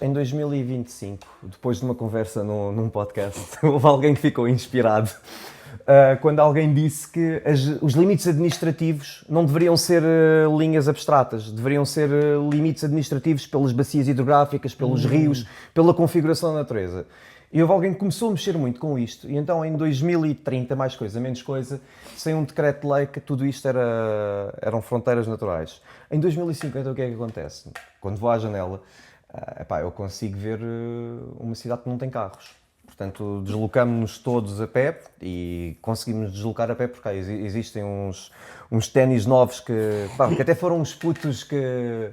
Em 2025, depois de uma conversa num podcast, houve alguém que ficou inspirado quando alguém disse que os limites administrativos não deveriam ser linhas abstratas, deveriam ser limites administrativos pelas bacias hidrográficas, pelos rios, pela configuração da natureza. E houve alguém que começou a mexer muito com isto, e então em 2030, mais coisa, menos coisa, sem um decreto de lei que tudo isto eram fronteiras naturais. Em 2050 o que é que acontece? Quando vou à janela, eu consigo ver uma cidade que não tem carros. Portanto, deslocamos-nos todos a pé e conseguimos deslocar a pé porque existem uns ténis novos que até foram uns putos que...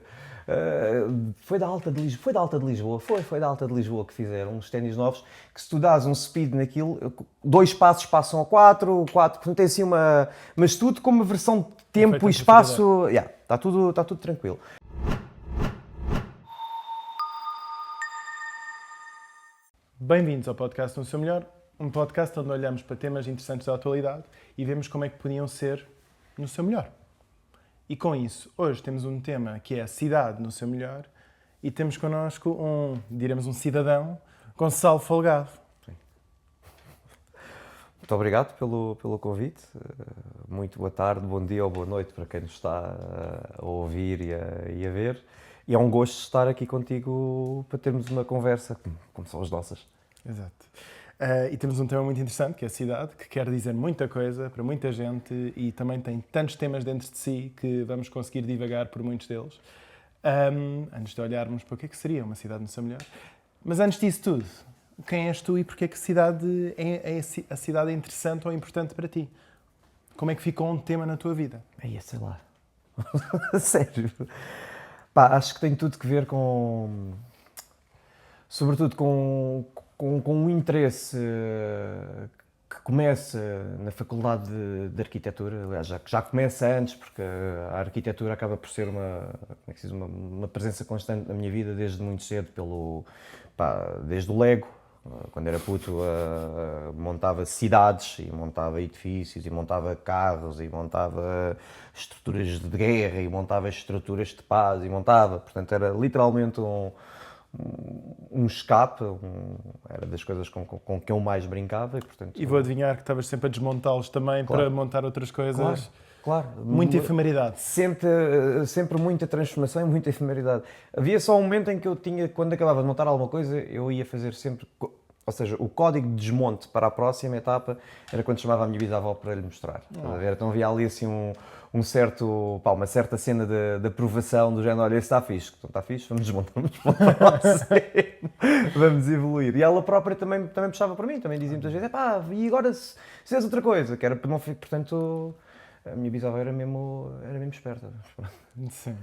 foi da Alta de Lisboa, foi da Alta de Lisboa que fizeram uns ténis novos que se tu dás um speed naquilo, 2 passos passam a 4, portanto tem assim mas tudo com uma versão de tempo e espaço, está tudo tranquilo. Bem-vindos ao podcast No Seu Melhor, um podcast onde olhamos para temas interessantes da atualidade e vemos como é que podiam ser no seu melhor. E com isso, hoje temos um tema que é a cidade no seu melhor e temos connosco um cidadão, Gonçalo Folgado. Sim. Muito obrigado pelo convite. Muito boa tarde, bom dia ou boa noite para quem nos está a ouvir e a ver. E é um gosto estar aqui contigo para termos uma conversa, como são as nossas. Exato. E temos um tema muito interessante, que é a cidade, que quer dizer muita coisa para muita gente e também tem tantos temas dentro de si que vamos conseguir divagar por muitos deles. Antes de olharmos para o que é que seria uma cidade no seu melhor. Mas antes disso tudo, quem és tu e porque é que a cidade é interessante ou importante para ti? Como é que ficou um tema na tua vida? Sei lá. Sério. Acho que tem tudo que ver sobretudo com um interesse que começa na Faculdade de Arquitetura, aliás, já começa antes, porque a arquitetura acaba por ser uma presença constante na minha vida desde muito cedo, desde o Lego. Quando era puto, montava cidades, e montava edifícios, e montava carros, e montava estruturas de guerra, e montava estruturas de paz, portanto, era literalmente um escape, era das coisas com que eu mais brincava. E vou adivinhar que estavas sempre a desmontá-los também, claro, para montar outras coisas. Claro. Muita efemeridade. Sempre muita transformação e muita efemeridade. Havia só um momento em que eu tinha, quando acabava de montar alguma coisa, eu ia fazer sempre... Ou seja, o código de desmonte para a próxima etapa era quando chamava a minha bisavó para lhe mostrar. Então havia ali assim uma certa cena de aprovação do género, olha, esse está fixe, vamos desmontar para a próxima. Vamos evoluir. E ela própria também puxava para mim, também dizia muitas vezes, e agora se fizes outra coisa, que era para não ficar, portanto... A minha bisavó era mesmo esperta. Sim.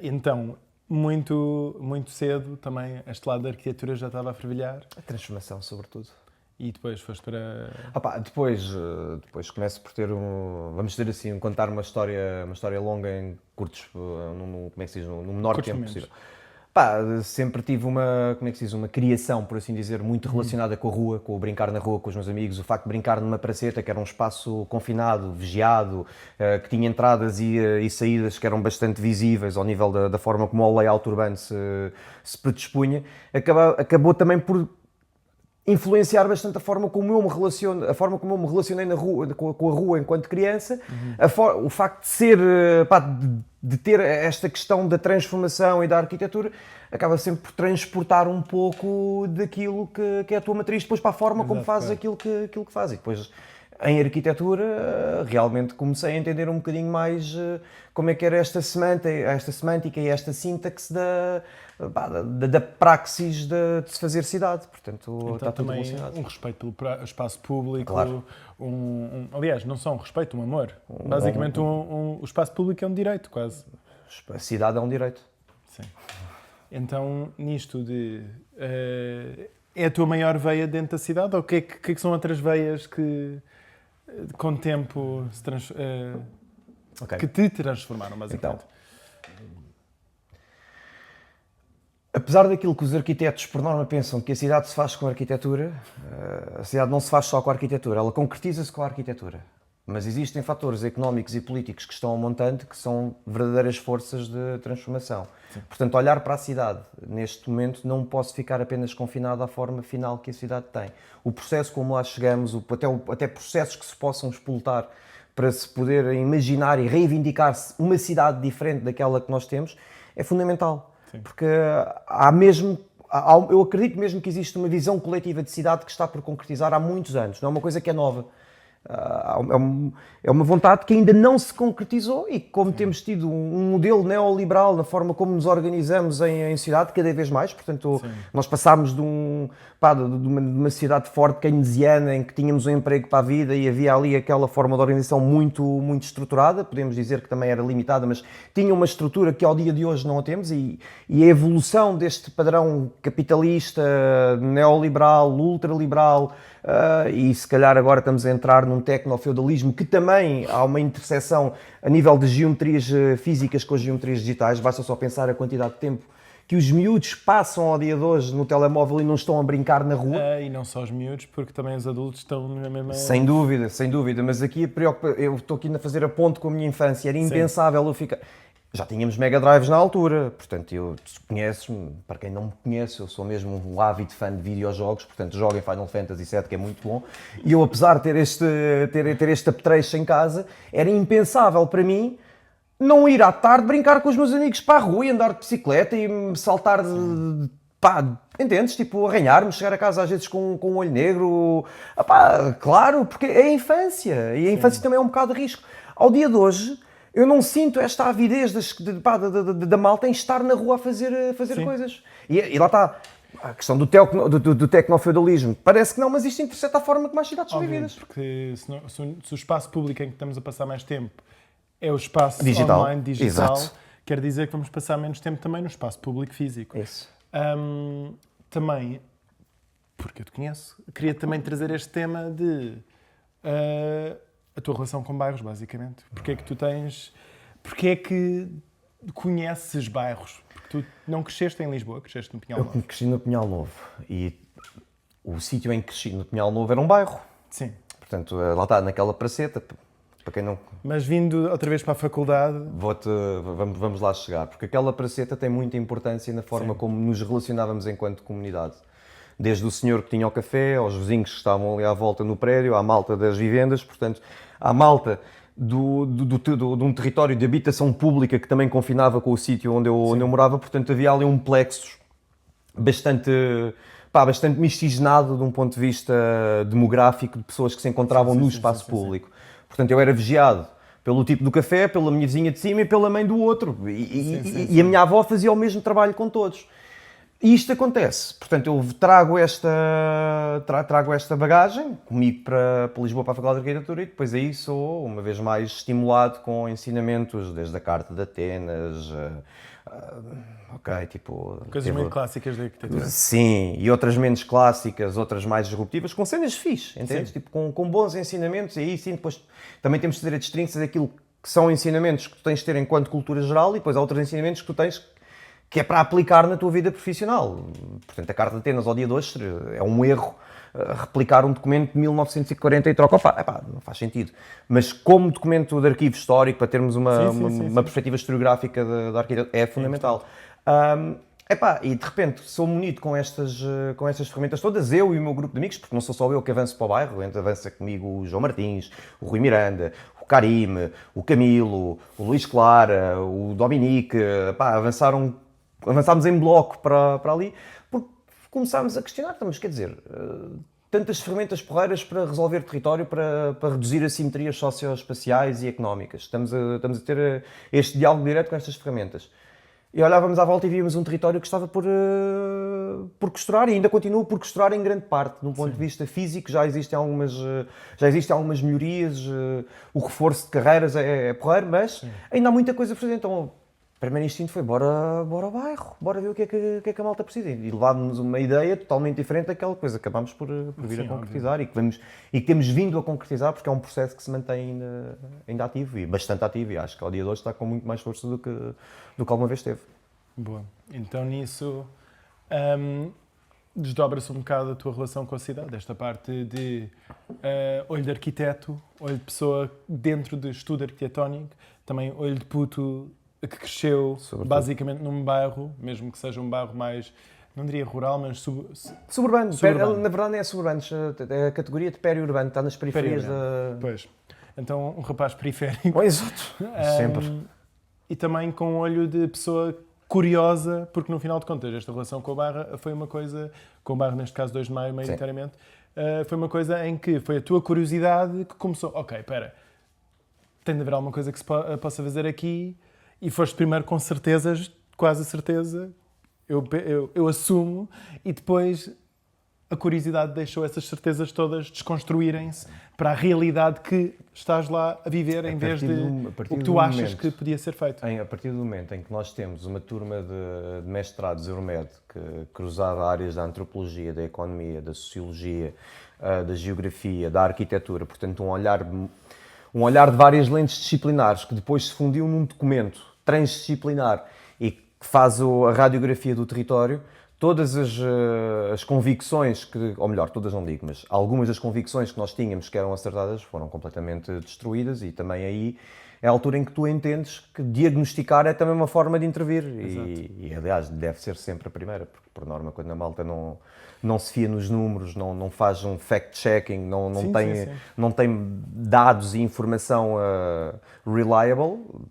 Então, muito cedo também este lado da arquitetura já estava a fervilhar. A transformação, sobretudo. E depois foste para... Depois começo por ter vamos dizer assim, contar uma história longa em curtos, no menor curtos tempo momentos. possível. Sempre tive uma criação, por assim dizer, muito relacionada com a rua, com o brincar na rua com os meus amigos, o facto de brincar numa praceta, que era um espaço confinado, vigiado, que tinha entradas e saídas que eram bastante visíveis ao nível da forma como o layout urbano se predispunha, acabou também por influenciar bastante a forma como eu me relacionei na rua, com a rua enquanto criança, o facto de ser, de ter esta questão da transformação e da arquitetura, acaba sempre por transportar um pouco daquilo que é a tua matriz depois para a forma como fazes aquilo que fazes. E depois, em arquitetura, realmente comecei a entender um bocadinho mais como é que era esta semântica e esta sintaxe da praxis de se fazer cidade. Portanto, então, está tudo também relacionado. Um respeito pelo espaço público, claro. Aliás, não só um respeito, um amor. Basicamente, o espaço público é um direito, quase. A cidade é um direito. Sim. Então, nisto é a tua maior veia dentro da cidade? Ou o que é que são outras veias que, com o tempo, que te transformaram, basicamente? Então, apesar daquilo que os arquitetos, por norma, pensam que a cidade se faz com a arquitetura, a cidade não se faz só com a arquitetura, ela concretiza-se com a arquitetura. Mas existem fatores económicos e políticos que estão ao montante que são verdadeiras forças de transformação. Sim. Portanto, olhar para a cidade, neste momento, não posso ficar apenas confinado à forma final que a cidade tem. O processo como lá chegamos, até processos que se possam explotar para se poder imaginar e reivindicar-se uma cidade diferente daquela que nós temos, é fundamental. Sim. Porque eu acredito mesmo que existe uma visão coletiva de cidade que está por concretizar há muitos anos, não é uma coisa que é nova. É uma vontade que ainda não se concretizou e como temos tido um modelo neoliberal na forma como nos organizamos em cidade, cada vez mais, portanto, nós passámos de uma sociedade forte keynesiana em que tínhamos um emprego para a vida e havia ali aquela forma de organização muito, muito estruturada, podemos dizer que também era limitada, mas tinha uma estrutura que ao dia de hoje não a temos e a evolução deste padrão capitalista, neoliberal, ultraliberal, e se calhar agora estamos a entrar num tecnofeudalismo que também há uma interseção a nível de geometrias físicas com as geometrias digitais, basta só pensar a quantidade de tempo que os miúdos passam ao dia de hoje no telemóvel e não estão a brincar na rua. E não só os miúdos, porque também os adultos estão na mesma... Sem dúvida, mas aqui eu estou aqui a fazer a ponte com a minha infância, era impensável eu ficar... Já tínhamos Mega Drives na altura, portanto, tu conheces-me, para quem não me conhece, eu sou mesmo um ávido fã de videojogos, portanto, jogo em Final Fantasy VII, que é muito bom, e eu, apesar de ter este apetrecho em casa, era impensável para mim não ir à tarde brincar com os meus amigos para a rua e andar de bicicleta e saltar entendes? Tipo, arranhar-me, chegar a casa às vezes com um olho negro, claro, porque é a infância, e a infância também é um bocado de risco. Ao dia de hoje, eu não sinto esta avidez da malta em estar na rua a fazer coisas. E lá está a questão do tecnofeudalismo. Parece que não, mas isto interseta a forma como as cidades são vividas. Porque se o espaço público em que estamos a passar mais tempo é o espaço online, digital, quer dizer que vamos passar menos tempo também no espaço público físico. Isso. Também, porque eu te conheço, queria também trazer este tema de... a tua relação com bairros, basicamente. Porque é que conheces bairros? Porque tu não cresceste em Lisboa, cresceste no Pinhal Novo. Eu cresci no Pinhal Novo e o sítio em que cresci no Pinhal Novo era um bairro. Sim. Portanto, lá está, naquela praceta, para quem não... Mas vindo outra vez para a faculdade... Vamos lá chegar, porque aquela praceta tem muita importância na forma como nos relacionávamos enquanto comunidade. Desde o senhor que tinha o café, aos vizinhos que estavam ali à volta no prédio, à malta das vivendas, portanto, à malta de um território de habitação pública que também confinava com o sítio onde eu morava, portanto, havia ali um plexo bastante miscigenado de um ponto de vista demográfico, de pessoas que se encontravam no espaço público. Portanto, eu era vigiado pelo tipo do café, pela minha vizinha de cima e pela mãe do outro. E a minha avó fazia o mesmo trabalho com todos. E isto acontece. Portanto, eu trago esta bagagem comigo para Lisboa, para a Faculdade de Arquitetura, e depois aí sou, uma vez mais, estimulado com ensinamentos, desde a Carta de Atenas, coisas muito clássicas da arquitetura. Sim, e outras menos clássicas, outras mais disruptivas, com cenas fixe, entendes? Tipo, com bons ensinamentos, e aí sim, depois também temos de fazer a distinção daquilo que são ensinamentos que tu tens de ter enquanto cultura geral, e depois há outros ensinamentos que tu tens que é para aplicar na tua vida profissional. Portanto, a Carta de Atenas ao dia de hoje é um erro replicar um documento de 1940 e troca. Não faz sentido. Mas como documento de arquivo histórico, para termos uma perspectiva historiográfica da arquitetura, é fundamental. E de repente sou munido com estas ferramentas todas, eu e o meu grupo de amigos, porque não sou só eu que avanço para o bairro, avança comigo o João Martins, o Rui Miranda, o Karim, o Camilo, o Luís Clara, o Dominique, avançámos em bloco para ali, porque começámos a questionar, quer dizer, tantas ferramentas porreiras para resolver território, para reduzir assimetrias socioespaciais e económicas. Estamos a ter este diálogo direto com estas ferramentas. E olhávamos à volta e víamos um território que estava por costurar e ainda continua por costurar em grande parte. De um ponto de vista físico já existem algumas melhorias, o reforço de carreiras é porreiro, mas ainda há muita coisa a fazer. Então, o primeiro instinto foi bora ao bairro, bora ver o que é que a malta precisa. E levámos uma ideia totalmente diferente daquela coisa que acabámos por vir a concretizar e que temos vindo a concretizar, porque é um processo que se mantém ainda ativo e bastante ativo, e acho que ao dia de hoje está com muito mais força do que alguma vez teve. Boa. Então nisso, desdobra-se um bocado a tua relação com a cidade, esta parte de olho de arquiteto, olho de pessoa dentro de estudo arquitetónico, também olho de puto que cresceu basicamente num bairro, mesmo que seja um bairro mais, não diria rural, mas Suburbano. Suburbano. Na verdade, não é suburbano, é a categoria de periurbano, está nas periferias da. Pois. Então, um rapaz periférico. Oh, exato. Sempre. E também com um olho de pessoa curiosa, porque no final de contas, esta relação com a Barra foi uma coisa, com o Barra neste caso 2 de Maio, maioritariamente, foi uma coisa em que foi a tua curiosidade que começou, ok, espera, tem de haver alguma coisa que se possa fazer aqui, e foste primeiro com certezas, quase a certeza, eu assumo, e depois a curiosidade deixou essas certezas todas desconstruírem-se para a realidade que estás lá a viver, em vez de o que tu achas que podia ser feito. A partir do momento em que nós temos uma turma de mestrados Euromed que cruzava áreas da antropologia, da economia, da sociologia, da geografia, da arquitetura, portanto um olhar de várias lentes disciplinares que depois se fundiu num documento transdisciplinar e que faz a radiografia do território, todas as convicções, ou melhor, todas não digo, mas algumas das convicções que nós tínhamos que eram acertadas foram completamente destruídas, e também aí é a altura em que tu entendes que diagnosticar é também uma forma de intervir. E aliás, deve ser sempre a primeira, porque por norma quando a malta não se fia nos números, não faz um fact-checking, não tem dados e informação reliable,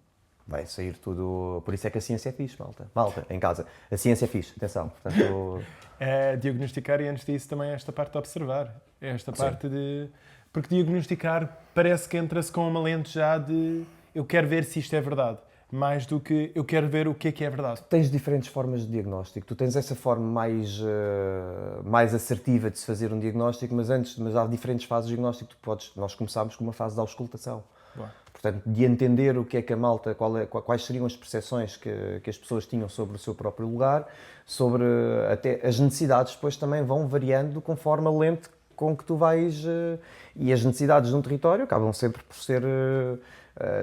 vai sair tudo. Por isso é que a ciência é fixe, malta, em casa. A ciência é fixe, atenção. Portanto, é diagnosticar, e antes disso também esta parte de observar. Esta parte de... Porque diagnosticar parece que entra-se com uma lente já de eu quero ver se isto é verdade, mais do que eu quero ver o que é verdade. Tens diferentes formas de diagnóstico. Tu tens essa forma mais assertiva de se fazer um diagnóstico, mas há diferentes fases de diagnóstico. Nós começámos com uma fase de auscultação. Boa. Portanto, de entender o que é que a malta, quais seriam as percepções que as pessoas tinham sobre o seu próprio lugar, sobre até as necessidades depois também vão variando conforme a lente com que tu vais, e as necessidades de um território acabam sempre por ser,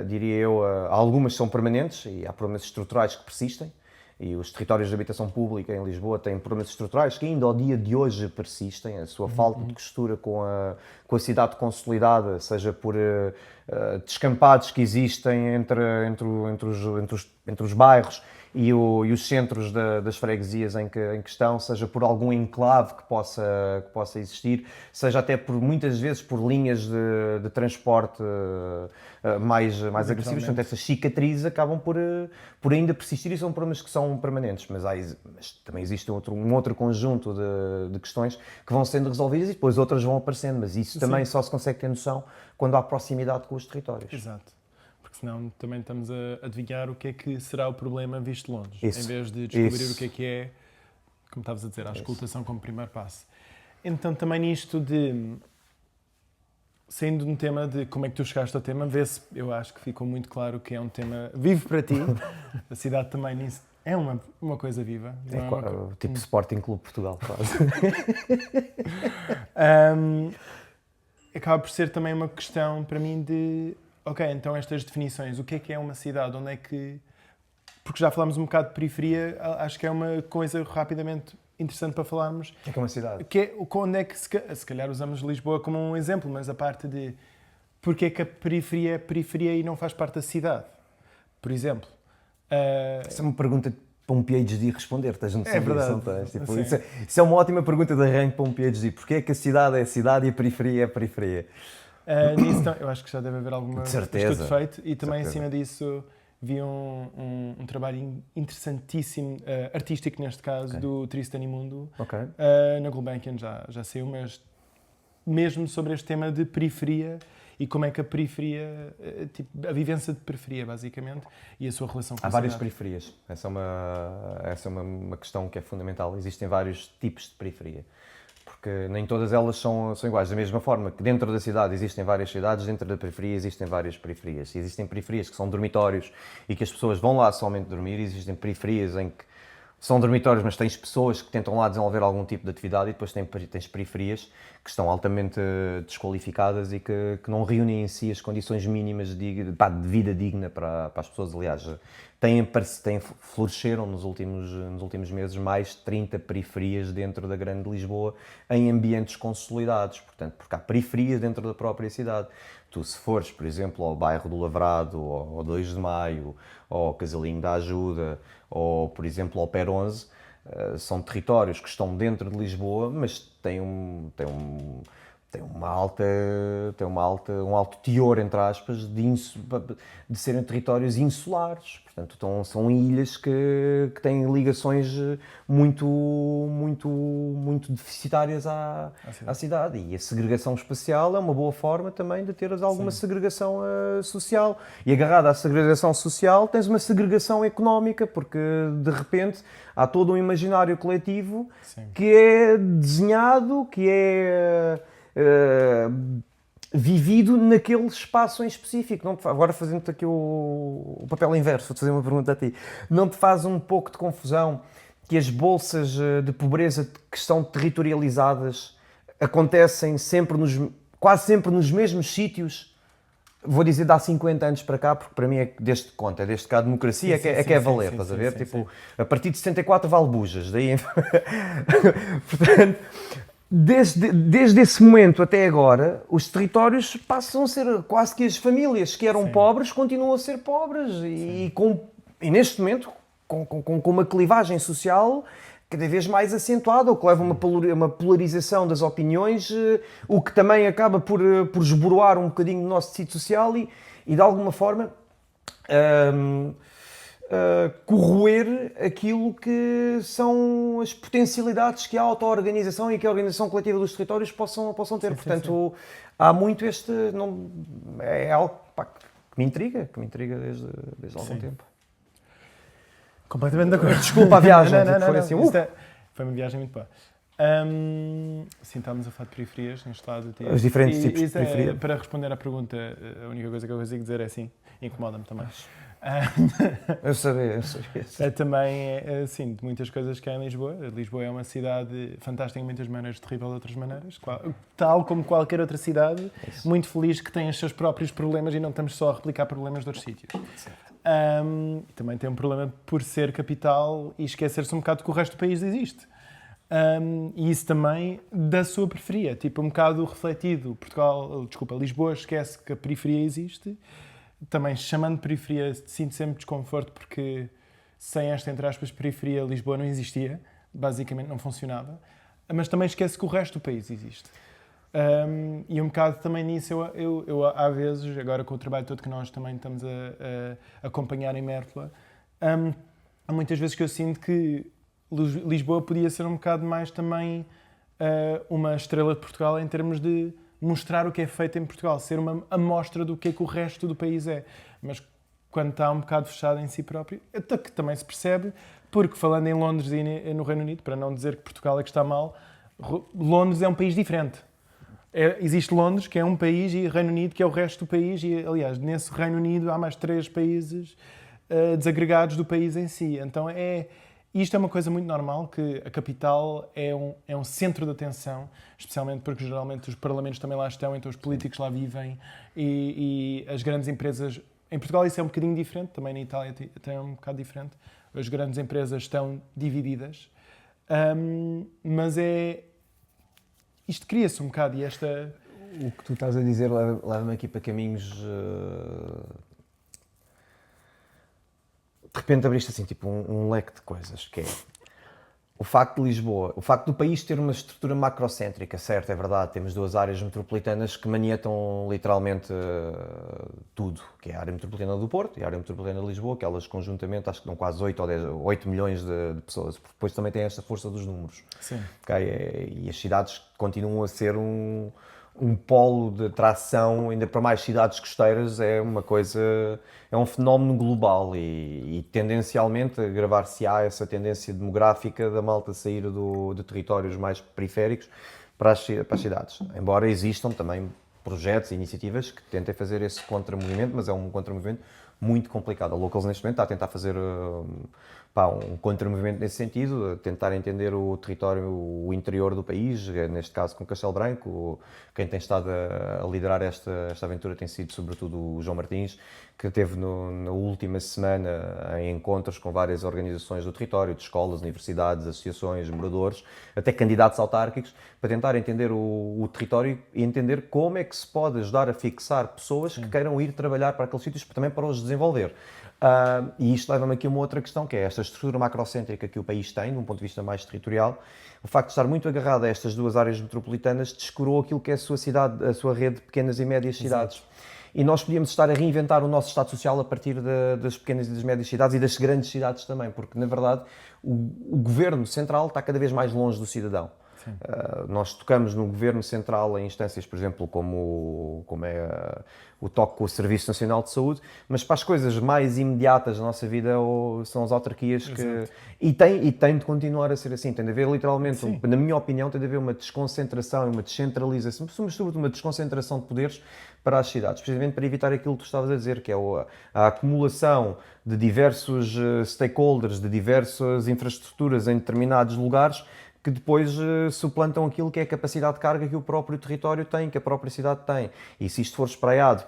diria eu, algumas são permanentes e há problemas estruturais que persistem, e os territórios de habitação pública em Lisboa têm problemas estruturais que ainda ao dia de hoje persistem, a sua falta de costura com a cidade consolidada, seja por descampados que existem entre os bairros e os centros das freguesias em que estão, seja por algum enclave que possa existir, seja até muitas vezes por linhas de transporte mais agressivas. Portanto, essas cicatrizes acabam por ainda persistir e são problemas que são permanentes, mas também existe um outro conjunto de questões que vão sendo resolvidas e depois outras vão aparecendo, mas isso também só se consegue ter noção quando há proximidade com os territórios. Exato. Porque senão também estamos a adivinhar o que é que será o problema visto de longe, Isso. em vez de descobrir o que é, como estavas a dizer, a auscultação como primeiro passo. Então também nisto de, saindo de um tema de como é que tu chegaste ao tema, vê-se, eu acho que ficou muito claro que é um tema vivo para ti, a cidade também nisso é uma coisa viva. Tipo Sporting Clube Portugal, quase. Acaba por ser também uma questão para mim de, ok, então estas definições, o que é uma cidade, onde é que... Porque já falámos um bocado de periferia, acho que é uma coisa rapidamente interessante para falarmos. O que é uma cidade? Onde é que, se calhar usamos Lisboa como um exemplo, mas a parte de porque é que a periferia é periferia e não faz parte da cidade, por exemplo. Essa é uma pergunta para um PhD responder, tens noção disso, verdade. não tens? Tipo, isso é uma ótima pergunta de arranque para um PhD. Porquê é que a cidade é cidade e a periferia é periferia? Nisso, eu acho que já deve haver alguma certeza, estudo feito e também acima disso vi um trabalho interessantíssimo, artístico neste caso, do Tristan Imundo, na Gulbenkian já saiu, mas mesmo sobre este tema de periferia e como é que a periferia, tipo, a vivência de periferia basicamente e a sua relação com a Há várias cidade. periferias, essa é uma questão que é fundamental, existem vários tipos de periferia. Porque nem todas elas são iguais. Da mesma forma que dentro da cidade existem várias cidades, dentro da periferia existem várias periferias. Existem periferias que são dormitórios e que as pessoas vão lá somente dormir, existem periferias em que são dormitórios, mas tens pessoas que tentam lá desenvolver algum tipo de atividade e depois tens periferias que estão altamente desqualificadas e que não reúnem em si as condições mínimas de vida digna para as pessoas. Aliás, floresceram nos últimos meses mais de 30 periferias dentro da Grande Lisboa em ambientes consolidados, portanto, porque há periferias dentro da própria cidade. Tu, se fores, por exemplo, ao bairro do Lavrado, ou ao 2 de Maio, ou ao Casalinho da Ajuda, ou, por exemplo, ao Per 11, são territórios que estão dentro de Lisboa, mas têm um alto teor, entre aspas, de serem territórios insulares. Portanto, são ilhas que têm ligações muito deficitárias à cidade. E a segregação espacial é uma boa forma também de teres alguma segregação social. E agarrada à segregação social, tens uma segregação económica, porque de repente há todo um imaginário coletivo que é desenhado, que é vivido naquele espaço em específico. Agora, fazendo-te aqui o papel inverso, vou-te fazer uma pergunta a ti. Não te faz um pouco de confusão que as bolsas de pobreza que estão territorializadas acontecem quase sempre nos mesmos sítios? Vou dizer de há 50 anos para cá, porque para mim é desde que conta, desde que há democracia é valer, estás a ver? A partir de 74 vale bujas, daí... Portanto... Desde esse momento até agora, os territórios passam a ser quase que as famílias que eram pobres continuam a ser pobres e neste momento com uma clivagem social cada vez mais acentuada, o que leva a uma polarização das opiniões, o que também acaba por esboroar um bocadinho o nosso tecido social e de alguma forma corroer aquilo que são as potencialidades que a auto-organização e que a organização coletiva dos territórios possam ter. Portanto, há muito é algo que me intriga desde algum tempo. Completamente de acordo. Desculpa a viagem. Foi uma viagem muito boa. Sim, estávamos a falar de periferias neste lado. Os diferentes tipos de periferia. Para responder à pergunta, a única coisa que eu consigo dizer é sim, incomoda-me também. Eu sabia. Também, sim, de muitas coisas que há em Lisboa. Lisboa é uma cidade fantástica em muitas maneiras, terrível de outras maneiras, tal como qualquer outra cidade, muito feliz que tem os seus próprios problemas e não estamos só a replicar problemas de outros sítios. Também tem um problema por ser capital e esquecer-se um bocado que o resto do país existe. E isso também da sua periferia, tipo um bocado refletido. Lisboa esquece que a periferia existe. Também, chamando periferia, sinto sempre desconforto porque sem esta, entre aspas, periferia, Lisboa não existia, basicamente não funcionava, mas também esquece que o resto do país existe. E um bocado também nisso, eu há vezes, agora com o trabalho todo que nós também estamos a acompanhar em Mértola, há muitas vezes que eu sinto que Lisboa podia ser um bocado mais também uma estrela de Portugal em termos de mostrar o que é feito em Portugal, ser uma amostra do que é que o resto do país é. Mas quando está um bocado fechado em si próprio, até que também se percebe, porque falando em Londres e no Reino Unido, para não dizer que Portugal é que está mal, Londres é um país diferente. Existe Londres, que é um país, e Reino Unido, que é o resto do país, e aliás, nesse Reino Unido há mais 3 países desagregados do país em si. Então isto é uma coisa muito normal, que a capital é um centro de atenção, especialmente porque geralmente os parlamentos também lá estão, então os políticos lá vivem e as grandes empresas... Em Portugal isso é um bocadinho diferente, também na Itália até é um bocado diferente. As grandes empresas estão divididas, mas isto cria-se um bocado e esta... O que tu estás a dizer leva-me aqui para caminhos... De repente abriste assim, tipo, um leque de coisas, que é o facto de Lisboa, o facto do país ter uma estrutura macrocêntrica, certo, é verdade, temos 2 áreas metropolitanas que manietam literalmente tudo, que é a área metropolitana do Porto e a área metropolitana de Lisboa, que elas conjuntamente acho que dão quase 8 milhões de pessoas, porque depois também tem esta força dos números. Sim. Okay? E as cidades continuam a ser um polo de atração, ainda para mais cidades costeiras, é um fenómeno global e tendencialmente agravar-se-á essa tendência demográfica da malta sair de territórios mais periféricos para as cidades. Embora existam também projetos e iniciativas que tentem fazer esse contramovimento, mas é um contramovimento muito complicado. A Locals neste momento está a tentar fazer um contramovimento nesse sentido, tentar entender o território, o interior do país, neste caso com Castelo Branco. Quem tem estado a liderar esta aventura tem sido sobretudo o João Martins, que esteve na última semana em encontros com várias organizações do território, de escolas, universidades, associações, moradores, até candidatos autárquicos, para tentar entender o território e entender como é que se pode ajudar a fixar pessoas que queiram ir trabalhar para aqueles sítios, também para os desenvolver. E isto leva-me aqui a uma outra questão, que é esta estrutura macrocêntrica que o país tem, de um ponto de vista mais territorial. O facto de estar muito agarrado a estas duas áreas metropolitanas descurou aquilo que é a sua cidade, a sua rede de pequenas e médias cidades. E nós podíamos estar a reinventar o nosso Estado Social a partir das pequenas e das médias cidades e das grandes cidades também, porque, na verdade, o governo central está cada vez mais longe do cidadão. Nós tocamos no governo central em instâncias, por exemplo, como é o toque com o Serviço Nacional de Saúde, mas para as coisas mais imediatas da nossa vida são as autarquias que... E tem de continuar a ser assim. Tem de haver, literalmente, na minha opinião, tem de haver uma desconcentração e uma descentralização, mas sobretudo uma desconcentração de poderes para as cidades, precisamente para evitar aquilo que tu estavas a dizer, que é a acumulação de diversos stakeholders, de diversas infraestruturas em determinados lugares, que depois suplantam aquilo que é a capacidade de carga que o próprio território tem, que a própria cidade tem. E se isto for espraiado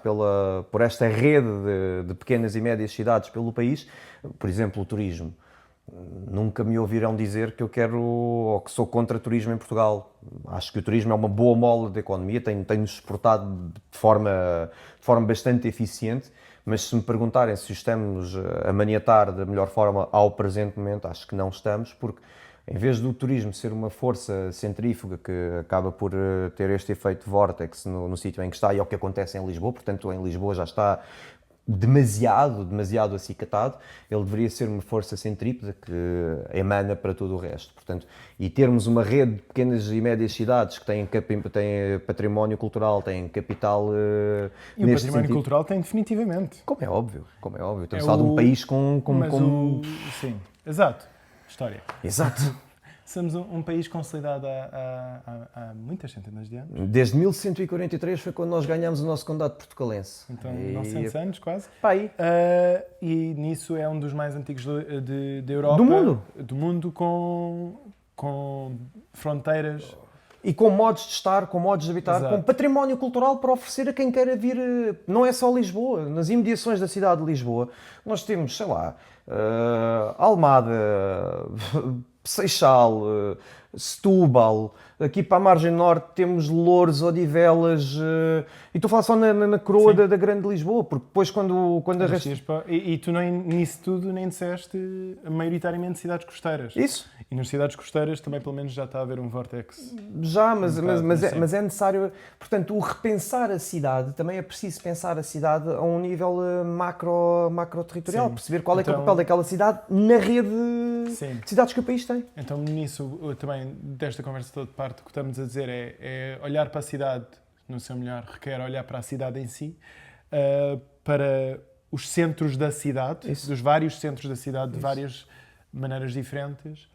por esta rede de pequenas e médias cidades pelo país, por exemplo, o turismo, nunca me ouvirão dizer que eu quero ou que sou contra o turismo em Portugal. Acho que o turismo é uma boa mola da economia, tem-nos exportado de forma bastante eficiente, mas se me perguntarem se estamos a maniatar da melhor forma ao presente momento, acho que não estamos, porque em vez do turismo ser uma força centrífuga que acaba por ter este efeito vórtex no sítio em que está, e é o que acontece em Lisboa, portanto em Lisboa já está demasiado acicatado, ele deveria ser uma força centrípeta que emana para todo o resto. Portanto, e termos uma rede de pequenas e médias cidades que têm património cultural, têm capital e o património cultural tem definitivamente. Como é óbvio. Estamos a falar de um país com... Sim, exato. História. Exato. Somos um país consolidado há muitas centenas de anos. Desde 1143 foi quando nós ganhámos o nosso condado portucalense. Então, 900 anos quase. Pai. E nisso é um dos mais antigos da Europa. Do mundo. Do mundo com fronteiras. E com modos de estar, com modos de habitar, Exato. com património cultural para oferecer a quem queira vir. Não é só Lisboa. Nas imediações da cidade de Lisboa, nós temos, sei lá, Almada, Seixal, Setúbal, aqui para a margem norte temos Loures, Odivelas, e estou a falar só na coroa da Grande Lisboa, porque depois quando a resta... E tu nisso tudo nem disseste maioritariamente cidades costeiras. Isso. E nas cidades costeiras também pelo menos já está a haver um vórtex. Já, mas é necessário... Portanto, o repensar a cidade, também é preciso pensar a cidade a um nível macro-territorial, perceber qual é que é o papel daquela cidade na rede de cidades que o país tem. Então nisso, também desta conversa toda parte, o que estamos a dizer é olhar para a cidade no seu melhor, requer olhar para a cidade em si, para os centros da cidade, dos vários centros da cidade, de várias maneiras diferentes,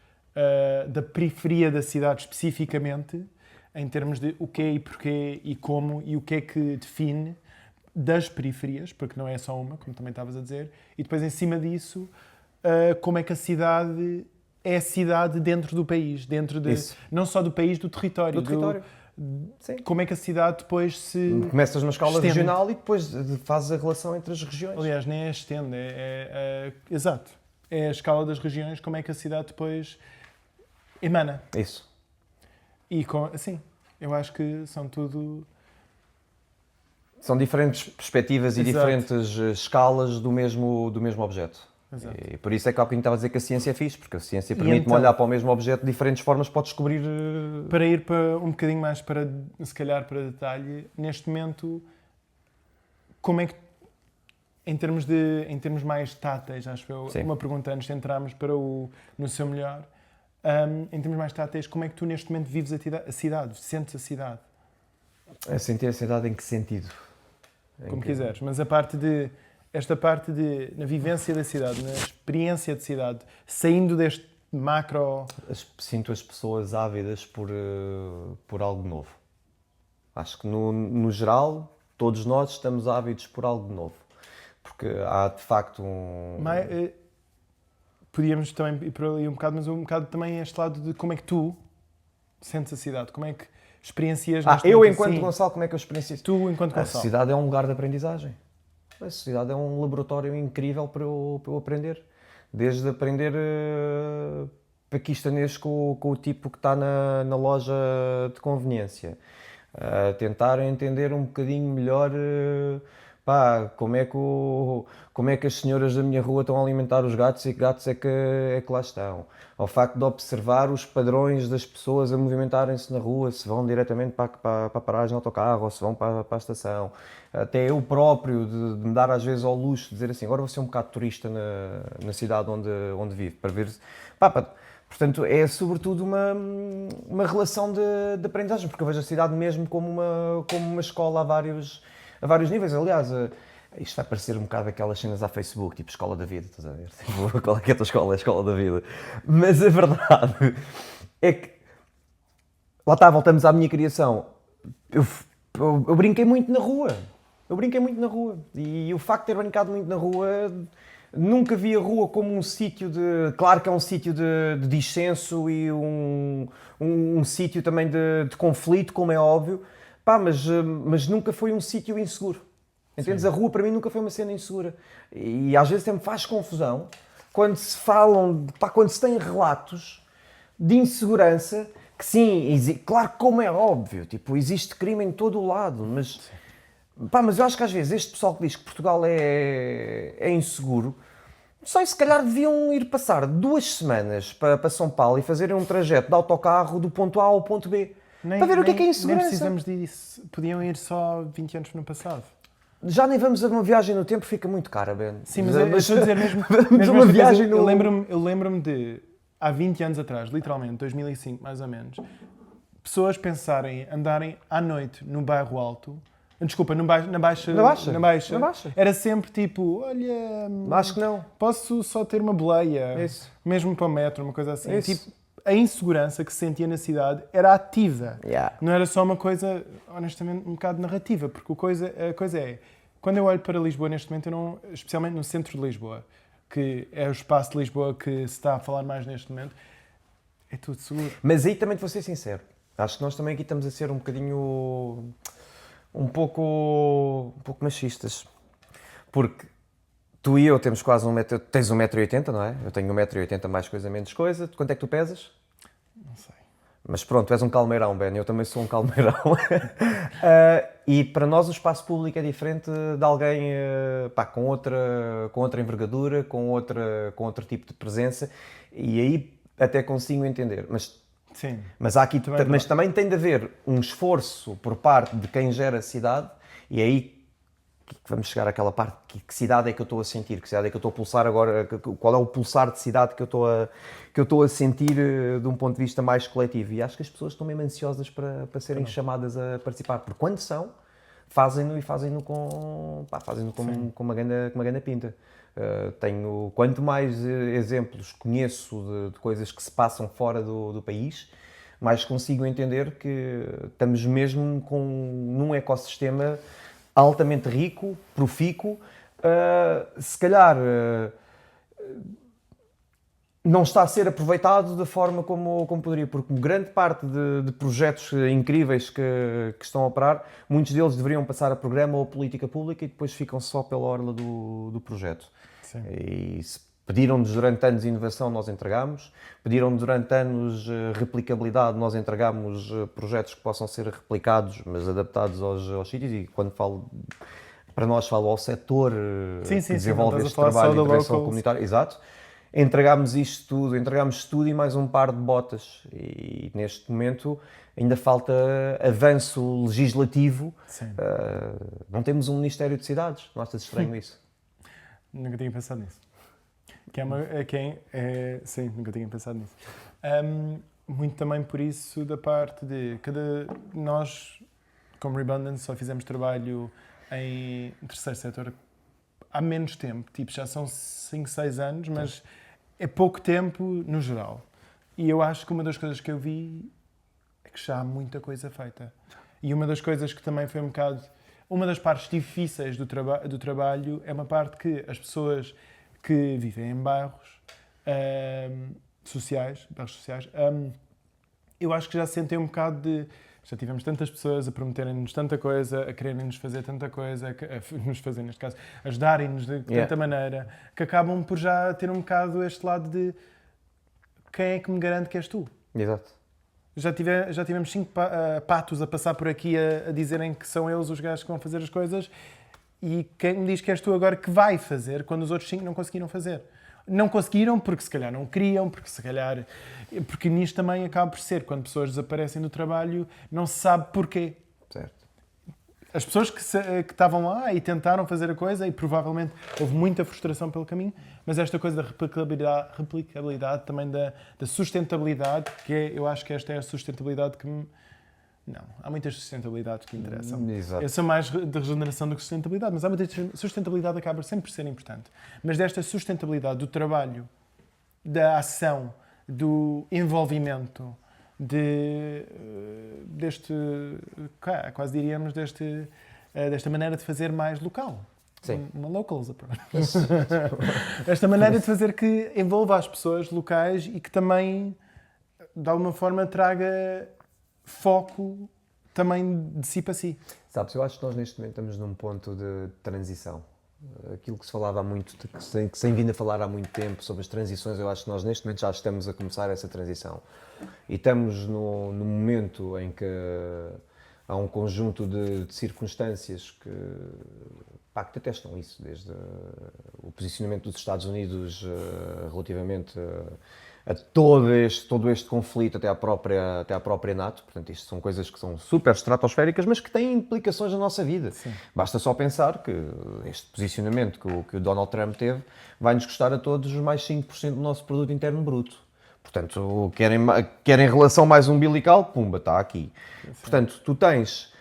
da periferia da cidade especificamente, em termos de o que é e porquê e como e o que é que define das periferias, porque não é só uma, como também estavas a dizer, e depois em cima disso, como é que a cidade é a cidade dentro do país, não só do país, do território. Sim. Como é que a cidade depois se... Começas numa escala regional e depois fazes a relação entre as regiões. Aliás, nem é estende, exato. É a escala das regiões, como é que a cidade depois emana. Isso. E assim, eu acho que são tudo... São diferentes perspectivas e diferentes escalas do mesmo objeto. Exato. E por isso é que há bocadinho estava a dizer que a ciência é fixe, porque a ciência permite-me olhar para o mesmo objeto de diferentes formas, podes descobrir... Para ir para um bocadinho mais, se calhar para detalhe, neste momento, como é que, em termos mais táteis, acho eu, uma pergunta antes de entrarmos para no seu melhor, em termos mais táteis, como é que tu neste momento vives a cidade, sentes a cidade? A sentir a cidade em que sentido? Como quiseres, mas esta parte na vivência da cidade, na experiência de cidade, saindo deste macro... Sinto as pessoas ávidas por algo novo. Acho que no geral, todos nós estamos ávidos por algo novo. Porque há de facto podíamos também ir por ali um bocado, mas um bocado também este lado de como é que tu sentes a cidade, como é que experiencias neste eu momento enquanto assim? Gonçalo, como é que eu experiencio? Tu enquanto A Gonçalo. sociedade é um lugar de aprendizagem. A sociedade é um laboratório incrível para eu aprender. Desde aprender paquistanês com o tipo que está na loja de conveniência. A tentar entender um bocadinho melhor como é que as senhoras da minha rua estão a alimentar os gatos e que gatos é que lá estão. Ao facto de observar os padrões das pessoas a movimentarem-se na rua, se vão diretamente para a paragem de autocarro ou se vão para a estação. Até eu próprio de me dar às vezes ao luxo de dizer assim, agora vou ser um bocado turista na cidade onde vivo, para ver... Portanto, é sobretudo uma relação de aprendizagem, porque eu vejo a cidade mesmo como uma escola a vários níveis. Aliás, isto vai parecer um bocado aquelas cenas à Facebook, tipo escola da vida, estás a ver? Tipo, qual é que é a tua escola? É a escola da vida. Mas a verdade é que, lá está, voltamos à minha criação. Eu brinquei muito na rua. E o facto de ter brincado muito na rua, nunca vi a rua como um sítio de... Claro que é um sítio de dissenso e um sítio também de conflito, como é óbvio, mas nunca foi um sítio inseguro. Entendes? Sim. A rua para mim nunca foi uma cena insegura. E às vezes até me faz confusão quando se quando se têm relatos de insegurança, que sim, claro que como é óbvio, tipo, existe crime em todo o lado, mas... mas eu acho que às vezes este pessoal que diz que Portugal é inseguro, não sei, se calhar deviam ir passar 2 semanas para São Paulo e fazerem um trajeto de autocarro do ponto A ao ponto B. Para ver o que é insegurança. Nem precisamos disso. Podiam ir só 20 anos no passado. Já nem vamos a uma viagem no tempo, fica muito cara, Ben. Sim, mas eu estou a dizer mesmo uma viagem eu lembro-me de, há 20 anos atrás, literalmente, 2005 mais ou menos, pessoas pensarem, andarem à noite no bairro Alto. Desculpa, na Baixa. Era sempre tipo, olha... Acho que não. Posso só ter uma boleia. Isso. Mesmo para o metro, uma coisa assim. Isso. Tipo, a insegurança que se sentia na cidade era ativa. Yeah. Não era só uma coisa, honestamente, um bocado narrativa. Porque a coisa é... Quando eu olho para Lisboa neste momento, eu não, especialmente no centro de Lisboa, que é o espaço de Lisboa que se está a falar mais neste momento, é tudo seguro. Mas aí também vou ser sincero. Acho que nós também aqui estamos a ser um bocadinho... um pouco machistas. Porque tu e eu temos quase 1 metro... Tens 1,80 m, não é? Eu tenho 1,80 m mais coisa, menos coisa. Quanto é que tu pesas? Não sei. Mas pronto, tu és um calmeirão, Ben. Eu também sou um calmeirão. E para nós o espaço público é diferente de alguém com outra envergadura, com outro tipo de presença. E aí até consigo entender. Sim. Mas também tem de haver um esforço por parte de quem gera a cidade, e é aí que vamos chegar àquela parte, que cidade é que eu estou a sentir, que cidade é que eu estou a pulsar agora, qual é o pulsar de cidade que eu estou a sentir de um ponto de vista mais coletivo. E acho que as pessoas estão mesmo ansiosas para serem chamadas a participar, porque quando fazem-no com uma grande pinta. Quanto mais exemplos conheço de coisas que se passam fora do país, mais consigo entender que estamos mesmo num ecossistema altamente rico, profícuo, se calhar não está a ser aproveitado da forma como poderia, porque grande parte de projetos incríveis que estão a operar, muitos deles deveriam passar a programa ou política pública e depois ficam só pela orla do projeto. Sim. E se pediram-nos durante anos inovação, nós entregamos. Pediram-nos durante anos replicabilidade, nós entregamos projetos que possam ser replicados, mas adaptados aos sítios. E quando falo, para nós, falo ao setor que desenvolve este trabalho de integração comunitária. Exato. Entregámos tudo e mais um par de botas. E neste momento ainda falta avanço legislativo. Não temos um Ministério de Cidades. Não achas estranho isso? Nunca tinha pensado nisso. Sim, nunca tinha pensado nisso. Muito também por isso da parte de nós, como Rebundance, só fizemos trabalho em terceiro setor há menos tempo. Tipo, já são 5, 6 anos, mas é pouco tempo no geral. E eu acho que uma das coisas que eu vi é que já há muita coisa feita. E uma das coisas que também foi um bocado... Uma das partes difíceis do trabalho é uma parte que as pessoas que vivem em bairros sociais, bairros sociais, eu acho que já sentei um bocado de... Já tivemos tantas pessoas a prometerem-nos tanta coisa, a quererem-nos fazer tanta coisa, a nos fazer, neste caso, ajudarem-nos de tanta maneira, que acabam por já ter um bocado este lado de quem é que me garante que és tu? Exato. Já tivemos 5 patos a passar por aqui a dizerem que são eles os gajos que vão fazer as coisas e quem me diz que és tu agora que vai fazer quando os outros 5 não conseguiram fazer. Não conseguiram porque se calhar não queriam, porque nisto também acaba por ser, quando pessoas desaparecem do trabalho, não se sabe porquê. Certo. As pessoas que estavam lá e tentaram fazer a coisa, e provavelmente houve muita frustração pelo caminho, mas esta coisa da replicabilidade também da sustentabilidade, eu acho que esta é a sustentabilidade que me... Não, há muitas sustentabilidades que interessam. Exato. Eu sou mais de regeneração do que sustentabilidade, mas há muita sustentabilidade que acaba sempre por ser importante. Mas desta sustentabilidade do trabalho, da ação, do envolvimento, deste, quase diríamos, desta maneira de fazer mais local. Sim. Uma locals approach. Esta maneira de fazer que envolva as pessoas locais e que também, de alguma forma, traga foco também de si para si. Sabes, eu acho que nós neste momento estamos num ponto de transição. Aquilo que se falava há muito, que se tem vindo a falar há muito tempo sobre as transições, eu acho que nós neste momento já estamos a começar essa transição. E estamos no momento em que há um conjunto de circunstâncias que atestam isso, desde o posicionamento dos Estados Unidos relativamente a todo este conflito até à própria NATO. Portanto, isto são coisas que são super estratosféricas, mas que têm implicações na nossa vida. Sim. Basta só pensar que este posicionamento que o Donald Trump teve vai-nos custar a todos mais 5% do nosso produto interno bruto. Portanto, querem relação mais umbilical, pumba, está aqui. Sim. Portanto, tu tens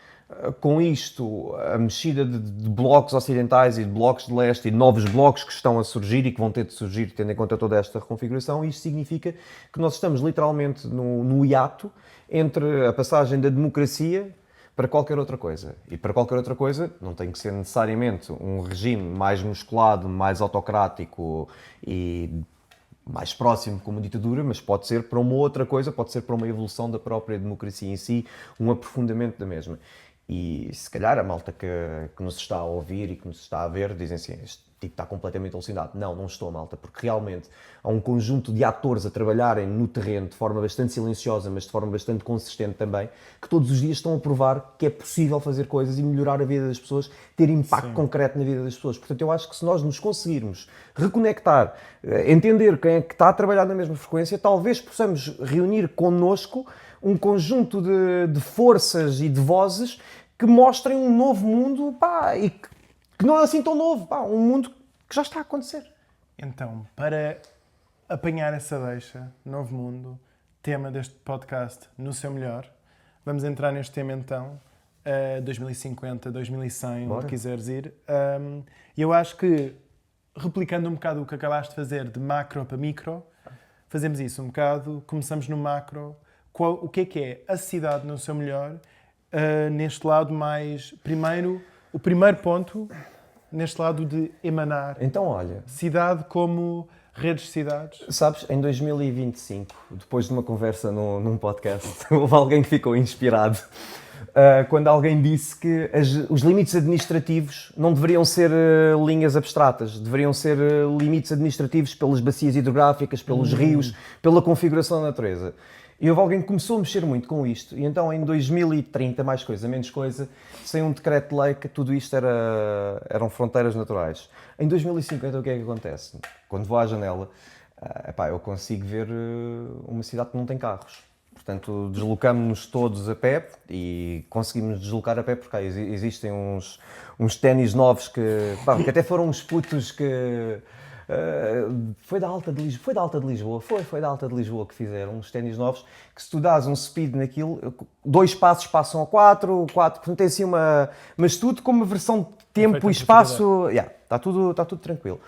com isto a mexida de blocos ocidentais e de blocos de leste e de novos blocos que estão a surgir e que vão ter de surgir tendo em conta toda esta reconfiguração, e isto significa que nós estamos literalmente no hiato entre a passagem da democracia para qualquer outra coisa. E para qualquer outra coisa não tem que ser necessariamente um regime mais musculado, mais autocrático e mais próximo como ditadura, mas pode ser para uma outra coisa, pode ser para uma evolução da própria democracia em si, um aprofundamento da mesma. E se calhar a malta que nos está a ouvir e que nos está a ver dizem assim, este tipo está completamente alucinado. Não estou, malta, porque realmente há um conjunto de atores a trabalharem no terreno de forma bastante silenciosa, mas de forma bastante consistente também, que todos os dias estão a provar que é possível fazer coisas e melhorar a vida das pessoas, ter impacto concreto na vida das pessoas. Portanto, eu acho que se nós nos conseguirmos reconectar, entender quem é que está a trabalhar na mesma frequência, talvez possamos reunir connosco um conjunto de forças e de vozes que mostrem um novo mundo, e que não é assim tão novo, um mundo que já está a acontecer. Então, para apanhar essa deixa, novo mundo, tema deste podcast, no seu melhor, vamos entrar neste tema então, 2050, 2100, onde quiseres ir. Eu acho que, replicando um bocado o que acabaste de fazer de macro para micro, fazemos isso um bocado, começamos no macro. O que é a cidade no seu melhor, neste lado mais... O primeiro ponto, neste lado de emanar. Então, olha... Cidade como redes de cidades. Sabes, em 2025, depois de uma conversa num podcast, houve alguém que ficou inspirado quando alguém disse que os limites administrativos não deveriam ser linhas abstratas, deveriam ser limites administrativos pelas bacias hidrográficas, pelos rios, pela configuração da natureza. E houve alguém que começou a mexer muito com isto, e então em 2030, mais coisa, menos coisa, sem um decreto de lei que tudo isto eram fronteiras naturais. Em 2050 o que é que acontece? Quando vou à janela, eu consigo ver uma cidade que não tem carros. Portanto, deslocamos-nos todos a pé e conseguimos deslocar a pé porque existem uns ténis novos que até foram uns putos que... Foi da Alta de Lisboa que fizeram uns ténis novos que se tu dás um speed naquilo, 2 passos passam a 4, portanto tem assim mas tudo com uma versão de tempo e espaço, está tudo tranquilo.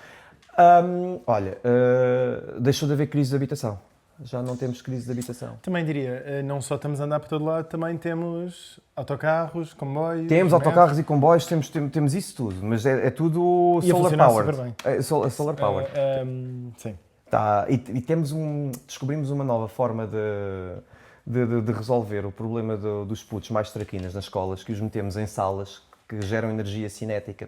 Deixou de haver crise de habitação. Já não temos crise de habitação. Também diria, não só estamos a andar por todo lado, também temos autocarros, comboios... Temos autocarros e comboios, temos isso tudo, mas é tudo e solar powered. Super bem. Solar powered. Sim. Tá, e descobrimos uma nova forma de resolver o problema dos putos mais traquinas nas escolas, que os metemos em salas que geram energia cinética,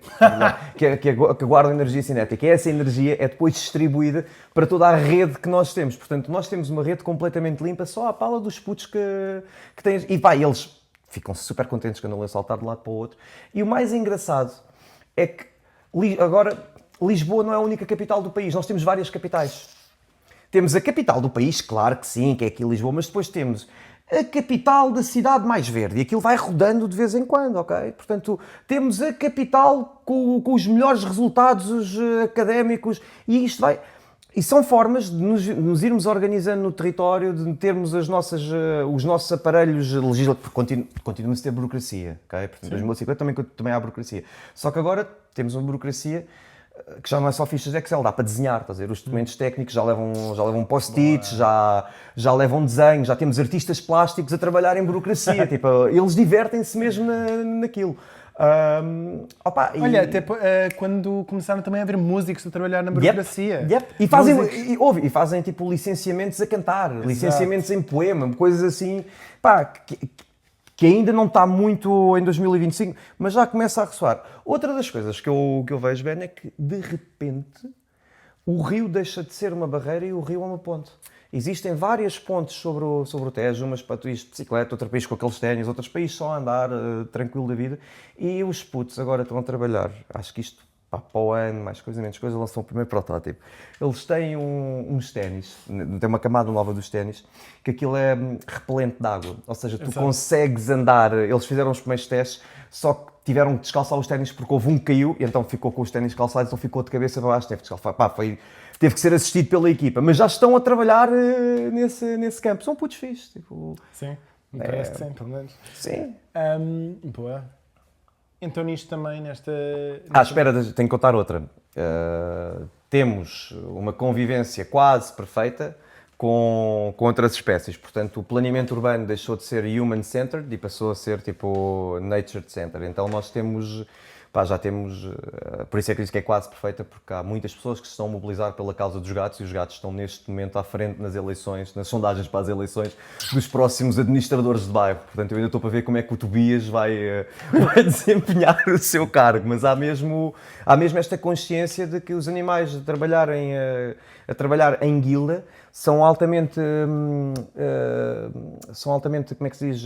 que guardam energia cinética. E essa energia é depois distribuída para toda a rede que nós temos. Portanto, nós temos uma rede completamente limpa só à pala dos putos que têm. E pá, eles ficam super contentes quando eu saltar de um lado para o outro. E o mais engraçado é que agora Lisboa não é a única capital do país, nós temos várias capitais. Temos a capital do país, claro que sim, que é aqui Lisboa, mas depois temos a capital da cidade mais verde, e aquilo vai rodando de vez em quando, ok? Portanto, temos a capital com os melhores resultados académicos, e isto vai... E são formas de nos irmos organizando no território, de termos os nossos aparelhos legislativos, continua-se a ter burocracia, ok? Portanto, em 2050 também há burocracia. Só que agora temos uma burocracia que já não é só fichas de Excel, dá para desenhar, estás a ver? Os documentos técnicos já levam post-its, já levam desenho, já temos artistas plásticos a trabalhar em burocracia, tipo, eles divertem-se mesmo naquilo. Olha, até quando começaram também a haver músicos a trabalhar na burocracia. E fazem tipo licenciamentos a cantar, licenciamentos em poema, coisas assim, pá, que ainda não está muito em 2025, mas já começa a ressoar. Outra das coisas que eu vejo, Ben, é que de repente o rio deixa de ser uma barreira e o rio é uma ponte. Existem várias pontes sobre o Tejo, umas para tu ires de bicicleta, outro país com aqueles ténis, outros países só a andar tranquilo da vida. E os putos agora estão a trabalhar, acho que isto para o ano, mais coisa, menos coisa, lançam o primeiro protótipo. Eles têm uns ténis, tem uma camada nova dos ténis, que aquilo é repelente de água. Ou seja, tu consegues andar, eles fizeram os primeiros testes, só que tiveram que descalçar os ténis porque houve um que caiu e então ficou com os ténis calçados, então ficou de cabeça para baixo, teve que ser assistido pela equipa, mas já estão a trabalhar nesse campo. São putos fixes. Tipo, sim, parece que sim, pelo menos. Sim. Boa. Então nisto também, espera, tenho que contar outra. Temos uma convivência quase perfeita com outras espécies. Portanto, o planeamento urbano deixou de ser human-centered e passou a ser tipo nature-centered. Então nós temos... já temos, por isso é que diz que é quase perfeita, porque há muitas pessoas que se estão a mobilizar pela causa dos gatos e os gatos estão neste momento à frente nas eleições, nas sondagens para as eleições dos próximos administradores de bairro. Portanto, eu ainda estou para ver como é que o Tobias vai desempenhar o seu cargo, mas há mesmo esta consciência de que os animais a trabalhar em guilda são altamente, como é que se diz...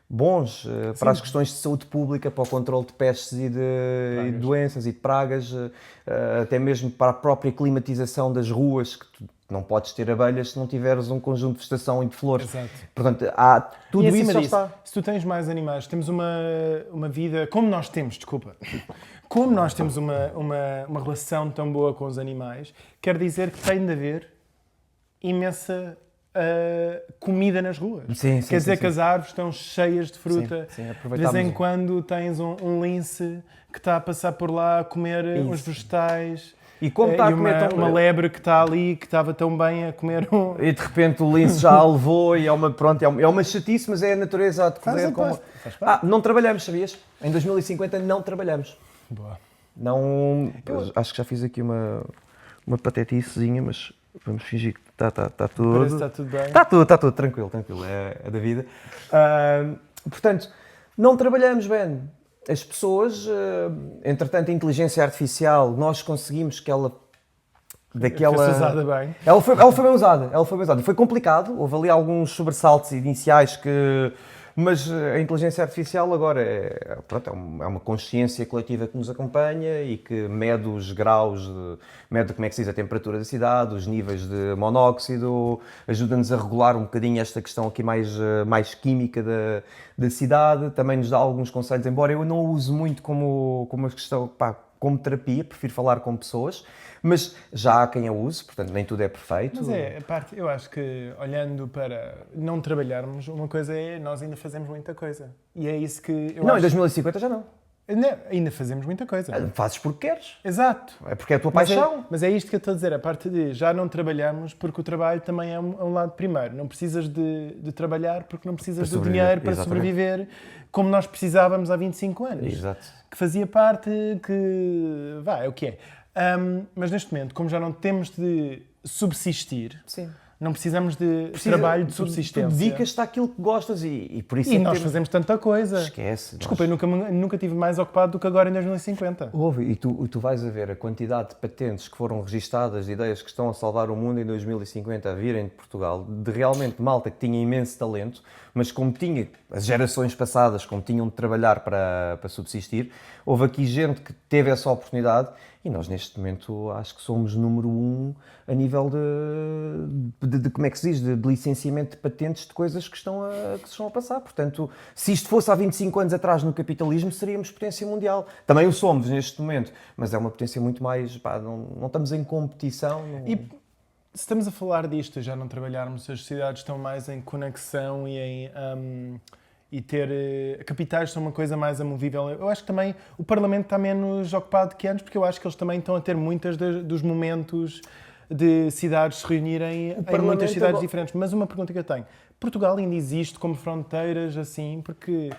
bons para as questões de saúde pública, para o controle de pestes e de doenças e de pragas, até mesmo para a própria climatização das ruas, que tu não podes ter abelhas se não tiveres um conjunto de vegetação e de flores. Exato. Portanto, tudo isso já está. Se tu tens mais animais, temos uma vida, como nós temos uma relação tão boa com os animais, quer dizer que tem de haver imensa comida nas ruas. Quer dizer que as árvores estão cheias de fruta. De vez em quando tens um lince que está a passar por lá a comer uns vegetais. E como está a comer uma lebre que está ali, que estava tão bem a comer E de repente o lince já a levou e é uma chatice, mas é a natureza a decorrer como... não trabalhamos, sabias? Em 2050 não trabalhamos. Boa. Não... Acho que já fiz aqui uma pateticezinha, mas... Vamos fingir que está tudo... Parece que está tudo bem. Está tudo tranquilo, é da vida. Portanto, não trabalhamos bem. As pessoas, entretanto, a inteligência artificial, nós conseguimos que ela... Foi usada bem. Ela foi bem usada. Foi complicado, houve ali alguns sobressaltos iniciais que... Mas a inteligência artificial agora é uma consciência coletiva que nos acompanha e que mede os graus, mede como é que se diz, a temperatura da cidade, os níveis de monóxido, ajuda-nos a regular um bocadinho esta questão aqui mais química da cidade, também nos dá alguns conselhos, embora eu não o use muito como uma questão, como terapia, prefiro falar com pessoas, mas já há quem a use, portanto nem tudo é perfeito. Mas eu acho que olhando para não trabalharmos, uma coisa é nós ainda fazemos muita coisa. E é isso que eu acho... Em 2050 já não. Ainda fazemos muita coisa. Fazes porque queres. Exato. É porque é a tua paixão. Mas é isto que eu estou a dizer, a parte de já não trabalhamos porque o trabalho também é um lado primeiro. Não precisas de trabalhar porque não precisas do dinheiro para sobreviver como nós precisávamos há 25 anos. Exato. Que fazia parte, é o que é. Mas neste momento, como já não temos de subsistir, Sim. não precisamos de trabalho de subsistência. Tu dedicas-te àquilo que gostas e por isso E nós fazemos tanta coisa. Esquece. Desculpa, eu nunca estive mais ocupado do que agora em 2050. Houve, e tu vais a ver a quantidade de patentes que foram registadas, de ideias que estão a salvar o mundo em 2050 a virem de Portugal, de realmente malta que tinha imenso talento, mas como tinha, as gerações passadas, como tinham de trabalhar para subsistir, houve aqui gente que teve essa oportunidade e nós neste momento acho que somos número 1 a nível de como é que se diz, de licenciamento de patentes de coisas que se estão a passar. Portanto, se isto fosse há 25 anos atrás no capitalismo, seríamos potência mundial. Também o somos neste momento, mas é uma potência muito mais, não estamos em competição. E se estamos a falar disto, já não trabalharmos, as sociedades estão mais em conexão e ter capitais são uma coisa mais amovível. Eu acho que também o Parlamento está menos ocupado que antes, porque eu acho que eles também estão a ter muitos dos momentos de cidades se reunirem em muitas cidades diferentes. Mas uma pergunta que eu tenho, Portugal ainda existe como fronteiras assim? Porque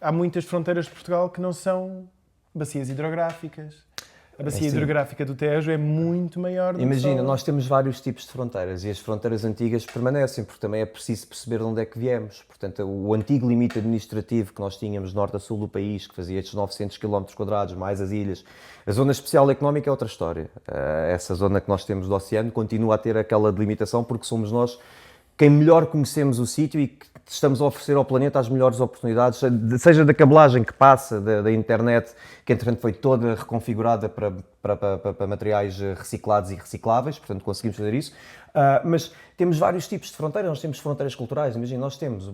há muitas fronteiras de Portugal que não são bacias hidrográficas. A bacia hidrográfica do Tejo é muito maior do que Imagina, nós temos vários tipos de fronteiras e as fronteiras antigas permanecem, porque também é preciso perceber de onde é que viemos. Portanto, o antigo limite administrativo que nós tínhamos de norte a sul do país, que fazia estes 900 km², mais as ilhas, a zona especial económica é outra história. Essa zona que nós temos do oceano continua a ter aquela delimitação porque somos nós quem melhor conhecemos o sítio e que estamos a oferecer ao planeta as melhores oportunidades, seja da cabelagem que passa, da internet, que entretanto foi toda reconfigurada para materiais reciclados e recicláveis, portanto conseguimos fazer isso, mas temos vários tipos de fronteiras, nós temos fronteiras culturais, imagina, nós temos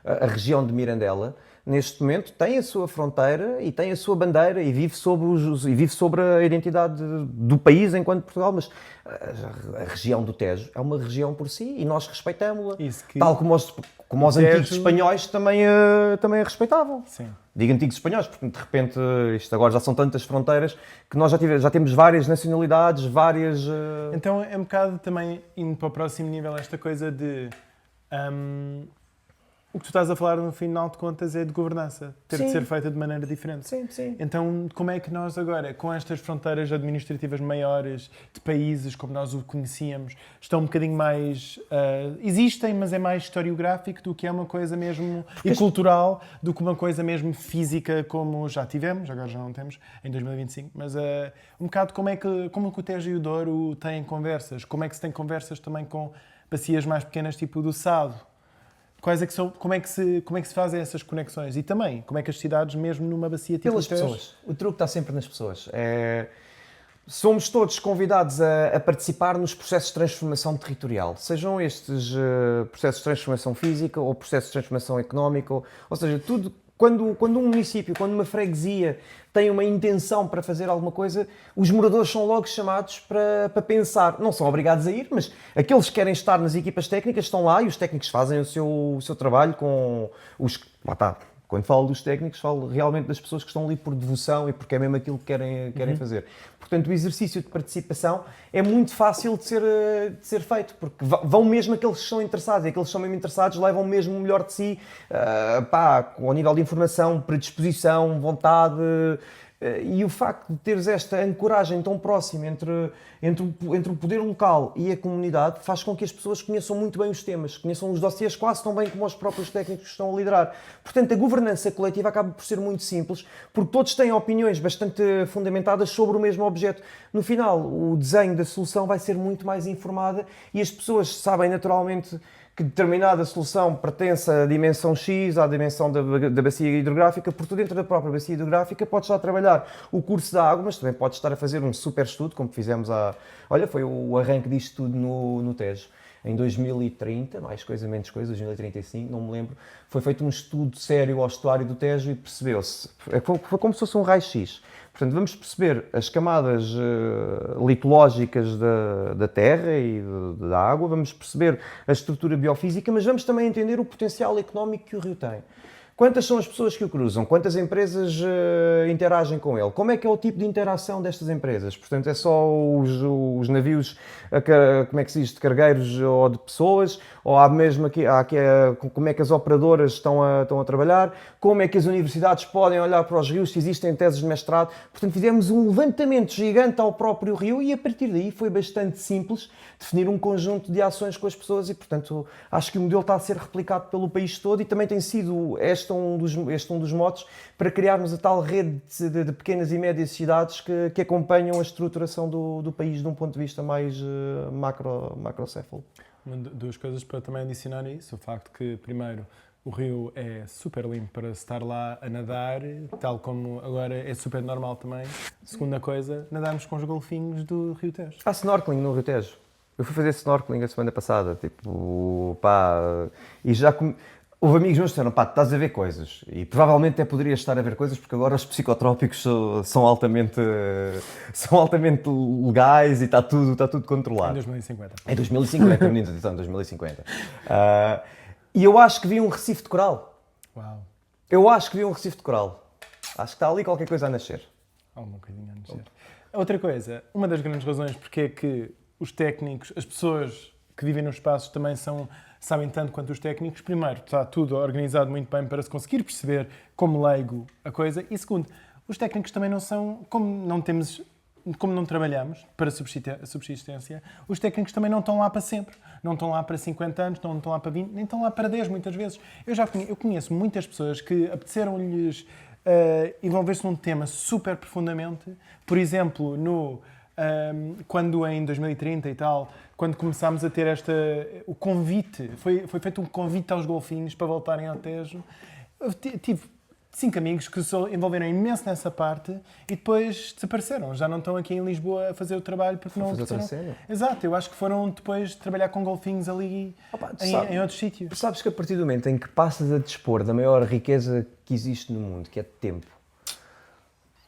a região de Mirandela, neste momento tem a sua fronteira e tem a sua bandeira e vive sobre a identidade do país enquanto Portugal, mas a região do Tejo é uma região por si e nós respeitamos-la, tal como os antigos espanhóis também a respeitavam. Sim. Digo antigos espanhóis, porque de repente isto agora já são tantas fronteiras que nós já temos várias nacionalidades, várias... Então é um bocado também indo para o próximo nível esta coisa de... O que tu estás a falar, no final de contas, é de governança. Ter de ser feita de maneira diferente. Sim, sim. Então, como é que nós agora, com estas fronteiras administrativas maiores, de países como nós o conhecíamos, estão um bocadinho mais... existem, mas é mais historiográfico do que é uma coisa mesmo e cultural, do que uma coisa mesmo física, como já tivemos, agora já não temos, em 2025. Mas um bocado como é que o Tejo e o Douro têm conversas? Como é que se tem conversas também com bacias mais pequenas, tipo do Sado? Quais é que são, como é que se fazem essas conexões? E também, como é que as cidades, mesmo numa bacia tipo pelas pessoas. O truque está sempre nas pessoas. Somos todos convidados a participar nos processos de transformação territorial, sejam estes processos de transformação física ou processos de transformação económica, ou seja, tudo. Quando um município, quando uma freguesia tem uma intenção para fazer alguma coisa, os moradores são logo chamados para pensar. Não são obrigados a ir, mas aqueles que querem estar nas equipas técnicas estão lá e os técnicos fazem o seu trabalho com os... Lá está. Quando falo dos técnicos, falo realmente das pessoas que estão ali por devoção e porque é mesmo aquilo que querem fazer. Portanto, o exercício de participação é muito fácil de ser feito, porque vão mesmo aqueles que são interessados, e aqueles que são mesmo interessados levam mesmo o melhor de si, ao nível de informação, predisposição, vontade... E o facto de teres esta ancoragem tão próxima entre o poder local e a comunidade faz com que as pessoas conheçam muito bem os temas, conheçam os dossiês quase tão bem como os próprios técnicos que estão a liderar. Portanto, a governança coletiva acaba por ser muito simples, porque todos têm opiniões bastante fundamentadas sobre o mesmo objeto. No final, o desenho da solução vai ser muito mais informada e as pessoas sabem naturalmente que determinada solução pertence à dimensão X, à dimensão da bacia hidrográfica, porque dentro da própria bacia hidrográfica podes estar a trabalhar o curso da água, mas também podes estar a fazer um super estudo, como fizemos foi o arranque disto tudo no Tejo. Em 2030, mais coisa, menos coisa, 2035, não me lembro, foi feito um estudo sério ao estuário do Tejo e percebeu-se, foi como se fosse um raio-x. Portanto, vamos perceber as camadas litológicas da terra e da água, vamos perceber a estrutura biofísica, mas vamos também entender o potencial económico que o rio tem. Quantas são as pessoas que o cruzam? Quantas empresas interagem com ele? Como é que é o tipo de interação destas empresas? Portanto, é só os navios, como é que se diz, de cargueiros ou de pessoas? Ou há mesmo como é que as operadoras estão a trabalhar? Como é que as universidades podem olhar para os rios, se existem teses de mestrado? Portanto, fizemos um levantamento gigante ao próprio rio e a partir daí foi bastante simples definir um conjunto de ações com as pessoas e, portanto, acho que o modelo está a ser replicado pelo país todo e também tem sido este um dos motos para criarmos a tal rede de pequenas e médias cidades que acompanham a estruturação do país de um ponto de vista mais macrocéfalo. Duas coisas para também adicionar a isso. O facto que, primeiro, o rio é super limpo para se estar lá a nadar, tal como agora é super normal também. Segunda coisa, nadarmos com os golfinhos do Rio Tejo. Há snorkeling no Rio Tejo. Eu fui fazer snorkeling a semana passada, tipo, pá, e já houve amigos meus que disseram, pá, estás a ver coisas, e provavelmente até poderias estar a ver coisas, porque agora os psicotrópicos são altamente legais e está tudo controlado. Em 2050. Em 2050, meninos, atenção, em 2050. E eu acho que vi um recife de coral. Uau. Eu acho que vi um recife de coral. Acho que está ali qualquer coisa a nascer. Alguma coisinha a nascer. Outra coisa, uma das grandes razões porque é que os técnicos, as pessoas que vivem nos espaços também sabem tanto quanto os técnicos. Primeiro, está tudo organizado muito bem para se conseguir perceber como leigo a coisa. E segundo, os técnicos também não são, como não trabalhamos para subsistência, os técnicos também não estão lá para sempre. Não estão lá para 50 anos, não estão lá para 20, nem estão lá para 10 muitas vezes. Eu conheço muitas pessoas que apeteceram-lhes envolver-se num tema super profundamente. Por exemplo, quando em 2030 e tal, quando começámos a ter o convite, foi feito um convite aos golfinhos para voltarem ao Tejo. Eu tive 5 amigos que se envolveram imenso nessa parte e depois desapareceram. Já não estão aqui em Lisboa a fazer o trabalho porque não fazer. Exato, eu acho que foram depois trabalhar com golfinhos ali em outros sítios. Sabes que a partir do momento em que passas a dispor da maior riqueza que existe no mundo, que é de tempo,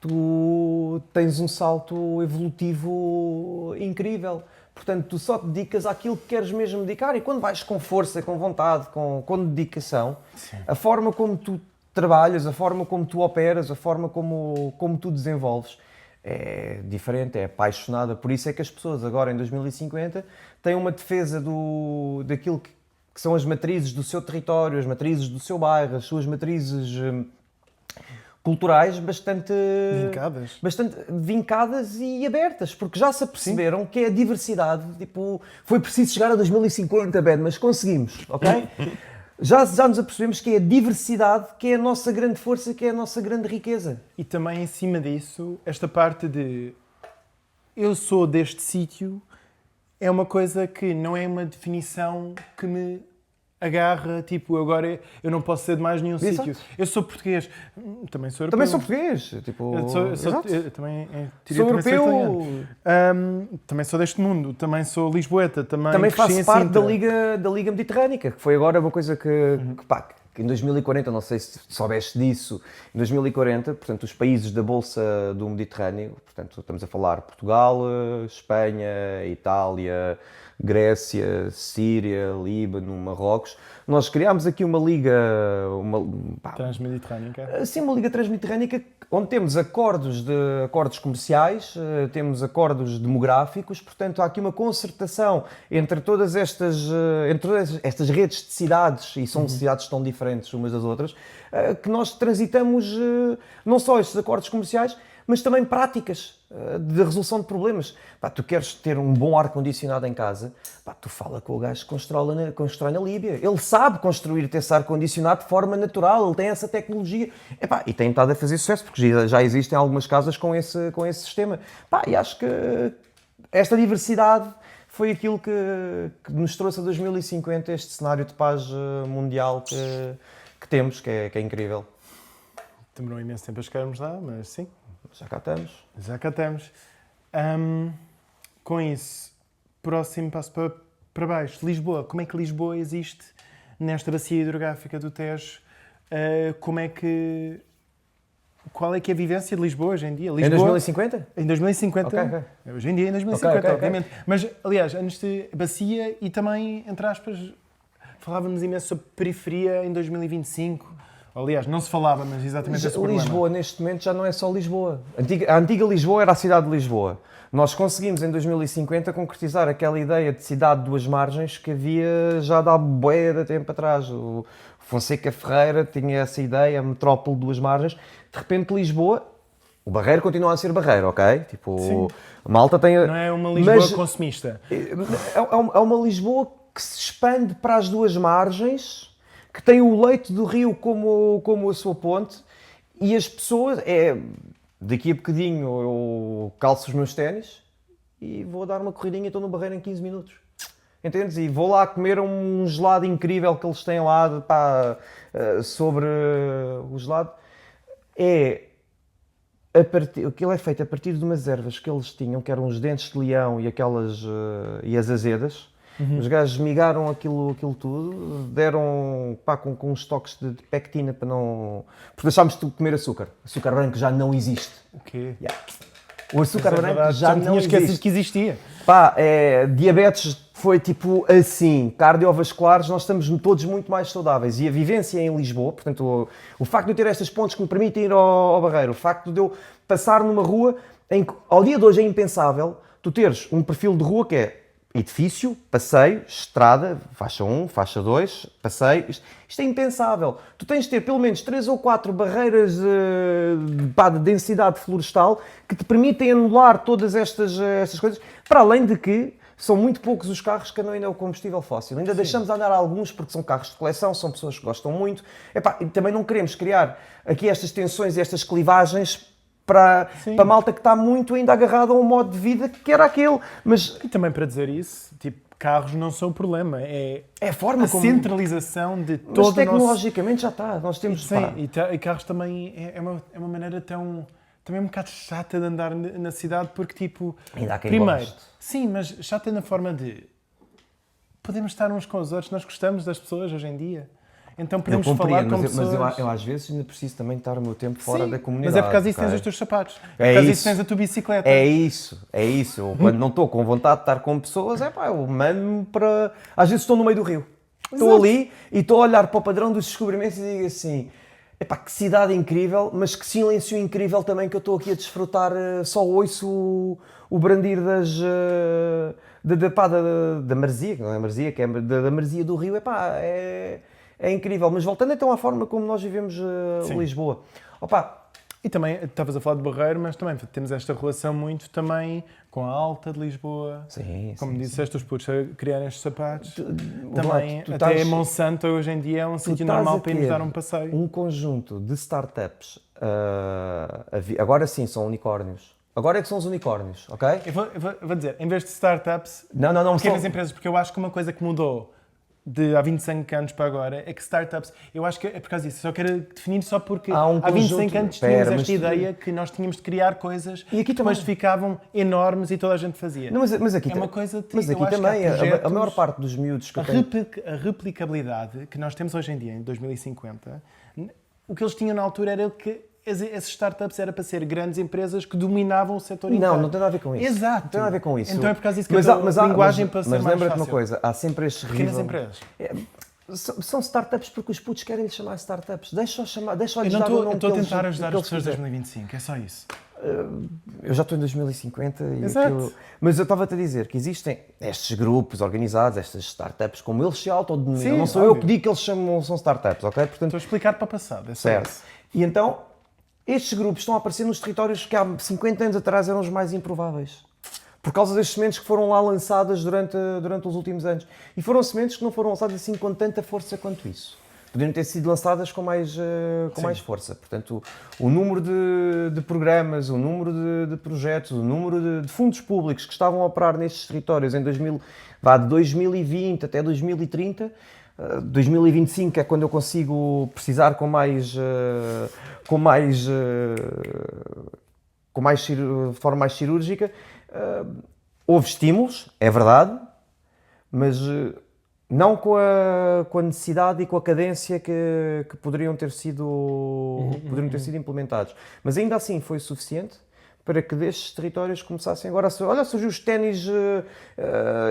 tu tens um salto evolutivo incrível. Portanto, tu só te dedicas àquilo que queres mesmo dedicar e quando vais com força, com vontade, com dedicação, sim, a forma como tu trabalhas, a forma como tu operas, a forma como tu desenvolves é diferente, é apaixonada. Por isso é que as pessoas agora em 2050 têm uma defesa daquilo que são as matrizes do seu território, as matrizes do seu bairro, as suas matrizes culturais bastante vincadas e abertas, porque já se aperceberam, sim, que é a diversidade. Tipo, foi preciso chegar a 2050, Ben, mas conseguimos, ok? Já nos apercebemos que é a diversidade que é a nossa grande força, que é a nossa grande riqueza. E também, em cima disso, esta parte de eu sou deste sítio é uma coisa que não é uma definição que me agarra, tipo, agora eu não posso ser de mais nenhum sítio. Eu sou português, também sou europeu. Também sou português. Tipo, eu também sou europeu, também sou deste mundo, também sou lisboeta, também faço parte da Liga Mediterrânica, que foi agora uma coisa que em 2040, não sei se soubeste disso, em 2040, portanto, os países da Bolsa do Mediterrâneo, portanto, estamos a falar Portugal, Espanha, Itália, Grécia, Síria, Líbano, Marrocos. Nós criámos aqui uma liga... transmediterrânica? Sim, uma liga transmediterrânica onde temos acordos comerciais, temos acordos demográficos, portanto há aqui uma concertação entre todas estas redes de cidades, e são cidades tão diferentes umas das outras, que nós transitamos não só estes acordos comerciais, mas também práticas de resolução de problemas. Tu queres ter um bom ar-condicionado em casa, tu fala com o gajo que constrói na Líbia. Ele sabe construir-te esse ar-condicionado de forma natural, ele tem essa tecnologia. E tem estado a fazer sucesso, porque já existem algumas casas com esse sistema. E acho que esta diversidade foi aquilo que nos trouxe a 2050 este cenário de paz mundial que temos, que é incrível. Demorou imenso tempo a chegarmos lá, mas sim. Já cá estamos. Com isso, próximo passo para baixo. Lisboa. Como é que Lisboa existe nesta bacia hidrográfica do Tejo? Qual é que é a vivência de Lisboa hoje em dia? Em 2050? Em 2050. Okay. Hoje em dia, em 2050, obviamente. Mas, aliás, antes de bacia e também, entre aspas, falávamos imenso sobre periferia em 2025 Aliás, não se falava, mas exatamente esse problema. Lisboa, neste momento, já não é só Lisboa. A antiga Lisboa era a cidade de Lisboa. Nós conseguimos, em 2050, concretizar aquela ideia de cidade de duas margens que havia já há bué de tempo atrás. O Fonseca Ferreira tinha essa ideia, a metrópole de duas margens. De repente, Lisboa, o Barreiro continua a ser Barreiro, ok? Tipo, Sim. a Malta tem... Não é uma Lisboa consumista. É uma Lisboa que se expande para as duas margens, que tem o leito do rio como a sua ponte, e as pessoas, daqui a bocadinho eu calço os meus ténis e vou dar uma corridinha, estou no Barreiro em 15 minutos. Entendes? E vou lá comer um gelado incrível que eles têm lá, pá, sobre o gelado. Aquilo é feito a partir de umas ervas que eles tinham, que eram os dentes de leão e e as azedas. Os gajos migaram aquilo tudo, deram, pá, com uns toques de pectina para não... Porque deixámos de comer açúcar. Açúcar branco já não existe. O quê? Yeah. O açúcar branco verdade, já não tinha esquecido existe. que existia. Pá, diabetes foi tipo assim, cardiovasculares, nós estamos todos muito mais saudáveis. E a vivência em Lisboa, portanto, o facto de eu ter estas pontes que me permitem ir ao Barreiro, o facto de eu passar numa rua em que, ao dia de hoje, é impensável tu teres um perfil de rua que é edifício, passeio, estrada, faixa 1, faixa 2, passeio. Isto é impensável. Tu tens de ter pelo menos 3 ou 4 barreiras de densidade florestal que te permitem anular todas estas coisas, para além de que são muito poucos os carros que andam ainda ao combustível fóssil. Ainda deixamos andar alguns porque são carros de coleção, são pessoas que gostam muito. Epá, e também não queremos criar aqui estas tensões e estas clivagens para a malta que está muito ainda agarrada a um modo de vida que era aquele. Mas... E também para dizer isso, tipo, carros não são o problema, é a forma como... centralização de todo Mas o tecnologicamente já está, nós temos... Sim, e carros também é uma maneira tão... Também um bocado chata de andar na cidade, porque tipo... Ainda há quem primeiro, goste. sim, mas chata na forma de... Podemos estar uns com os outros, nós gostamos das pessoas hoje em dia. Então podemos falar com pessoas... Mas eu às vezes ainda preciso também estar o meu tempo fora da comunidade. Mas é por causa disso que tens os teus sapatos. É por causa isso. disso tens a tua bicicleta. É isso. Eu, quando não estou com vontade de estar com pessoas, eu mando-me para... Às vezes estou no meio do rio. Estou ali e estou a olhar para o padrão dos descobrimentos e digo assim... Epá, que cidade incrível, mas que silêncio incrível também que eu estou aqui a desfrutar. Só ouço o brandir da maresia, que não é maresia, que é da maresia do rio. Epá, é incrível. Mas voltando então à forma como nós vivemos Lisboa. Opa, e também, estavas a falar de Barreiro, mas também temos esta relação muito também com a Alta de Lisboa. Sim, como disseste, os putos a criarem estes sapatos. Também, até Monsanto hoje em dia é um sítio normal para irmos dar um passeio. Um conjunto de startups, agora sim são unicórnios. Agora é que são os unicórnios, ok? Eu vou dizer, em vez de startups, pequenas empresas, porque eu acho que uma coisa que mudou de há 25 anos para agora é que startups, eu acho que é por causa disso, só quero definir só porque há 25 anos tínhamos esta ideia que nós tínhamos de criar coisas e aqui que depois ficavam enormes e toda a gente fazia. Não, mas aqui é uma coisa mas aqui também, a maior parte dos miúdos que a replicabilidade que nós temos hoje em dia, em 2050, o que eles tinham na altura era que essas startups era para ser grandes empresas que dominavam o setor inteiro. Não tem nada a ver com isso. Exato. Não tem nada a ver com isso. Então é por causa disso que a linguagem para ser mais fácil. Mas lembra-te uma coisa, há sempre estes pequenas empresas. São startups porque os putos querem lhes chamar startups. Deixa-lhes dar o nome que eles... Eu estou a tentar ajudar as pessoas de 2025, é só isso. Eu já estou em 2050 mas eu estava-te a dizer que existem estes grupos organizados, estas startups, como eles se autodenominam. Não sou eu que digo que eles são startups, ok? Portanto, estou a explicar para o passado, é certo. E então, estes grupos estão a aparecer nos territórios que há 50 anos atrás eram os mais improváveis. Por causa das sementes que foram lá lançadas durante os últimos anos. E foram sementes que não foram lançadas assim com tanta força quanto isso. Poderiam ter sido lançadas com mais força. Portanto, o número de programas, o número de projetos, o número de fundos públicos que estavam a operar nestes territórios de 2020 até 2030, 2025 é quando eu consigo precisar de forma mais cirúrgica. Houve estímulos, é verdade, mas não com a necessidade e com a cadência que poderiam ter sido implementados. Mas ainda assim foi suficiente para que destes territórios começassem agora a... Olha, surgiu os ténis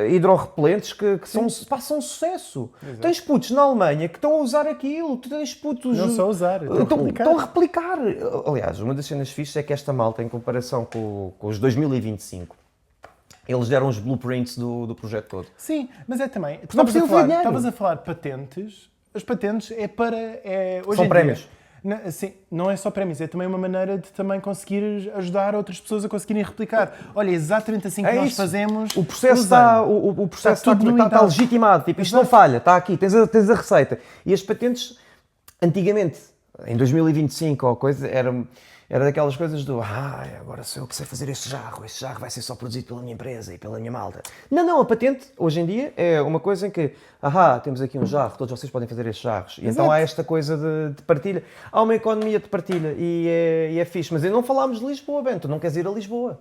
hidrorrepelentes que são sucesso. Exato. Tens putos na Alemanha que estão a usar aquilo, tu tens putos... Não só usar, estão a replicar. Aliás, uma das cenas fixas é que esta malta, em comparação com os 2025, eles deram os blueprints do projeto todo. Sim, mas é também... Não precisam de dinheiro. Estavas a falar de patentes. As patentes é para... hoje São em prémios. Dia, sim, não é só prémios, é também uma maneira de também conseguir ajudar outras pessoas a conseguirem replicar. Olha, é exatamente assim que nós fazemos. O processo está legitimado. Tipo, isto não falha, está aqui, tens a receita. E as patentes, antigamente, em 2025 ou coisa, era daquelas coisas do agora sou eu que sei fazer este jarro vai ser só produzido pela minha empresa e pela minha malta. Não, a patente, hoje em dia, é uma coisa em que temos aqui um jarro, todos vocês podem fazer estes jarros. E então há esta coisa de partilha. Há uma economia de partilha e é fixe. Mas não falámos de Lisboa, Bento, não queres ir a Lisboa.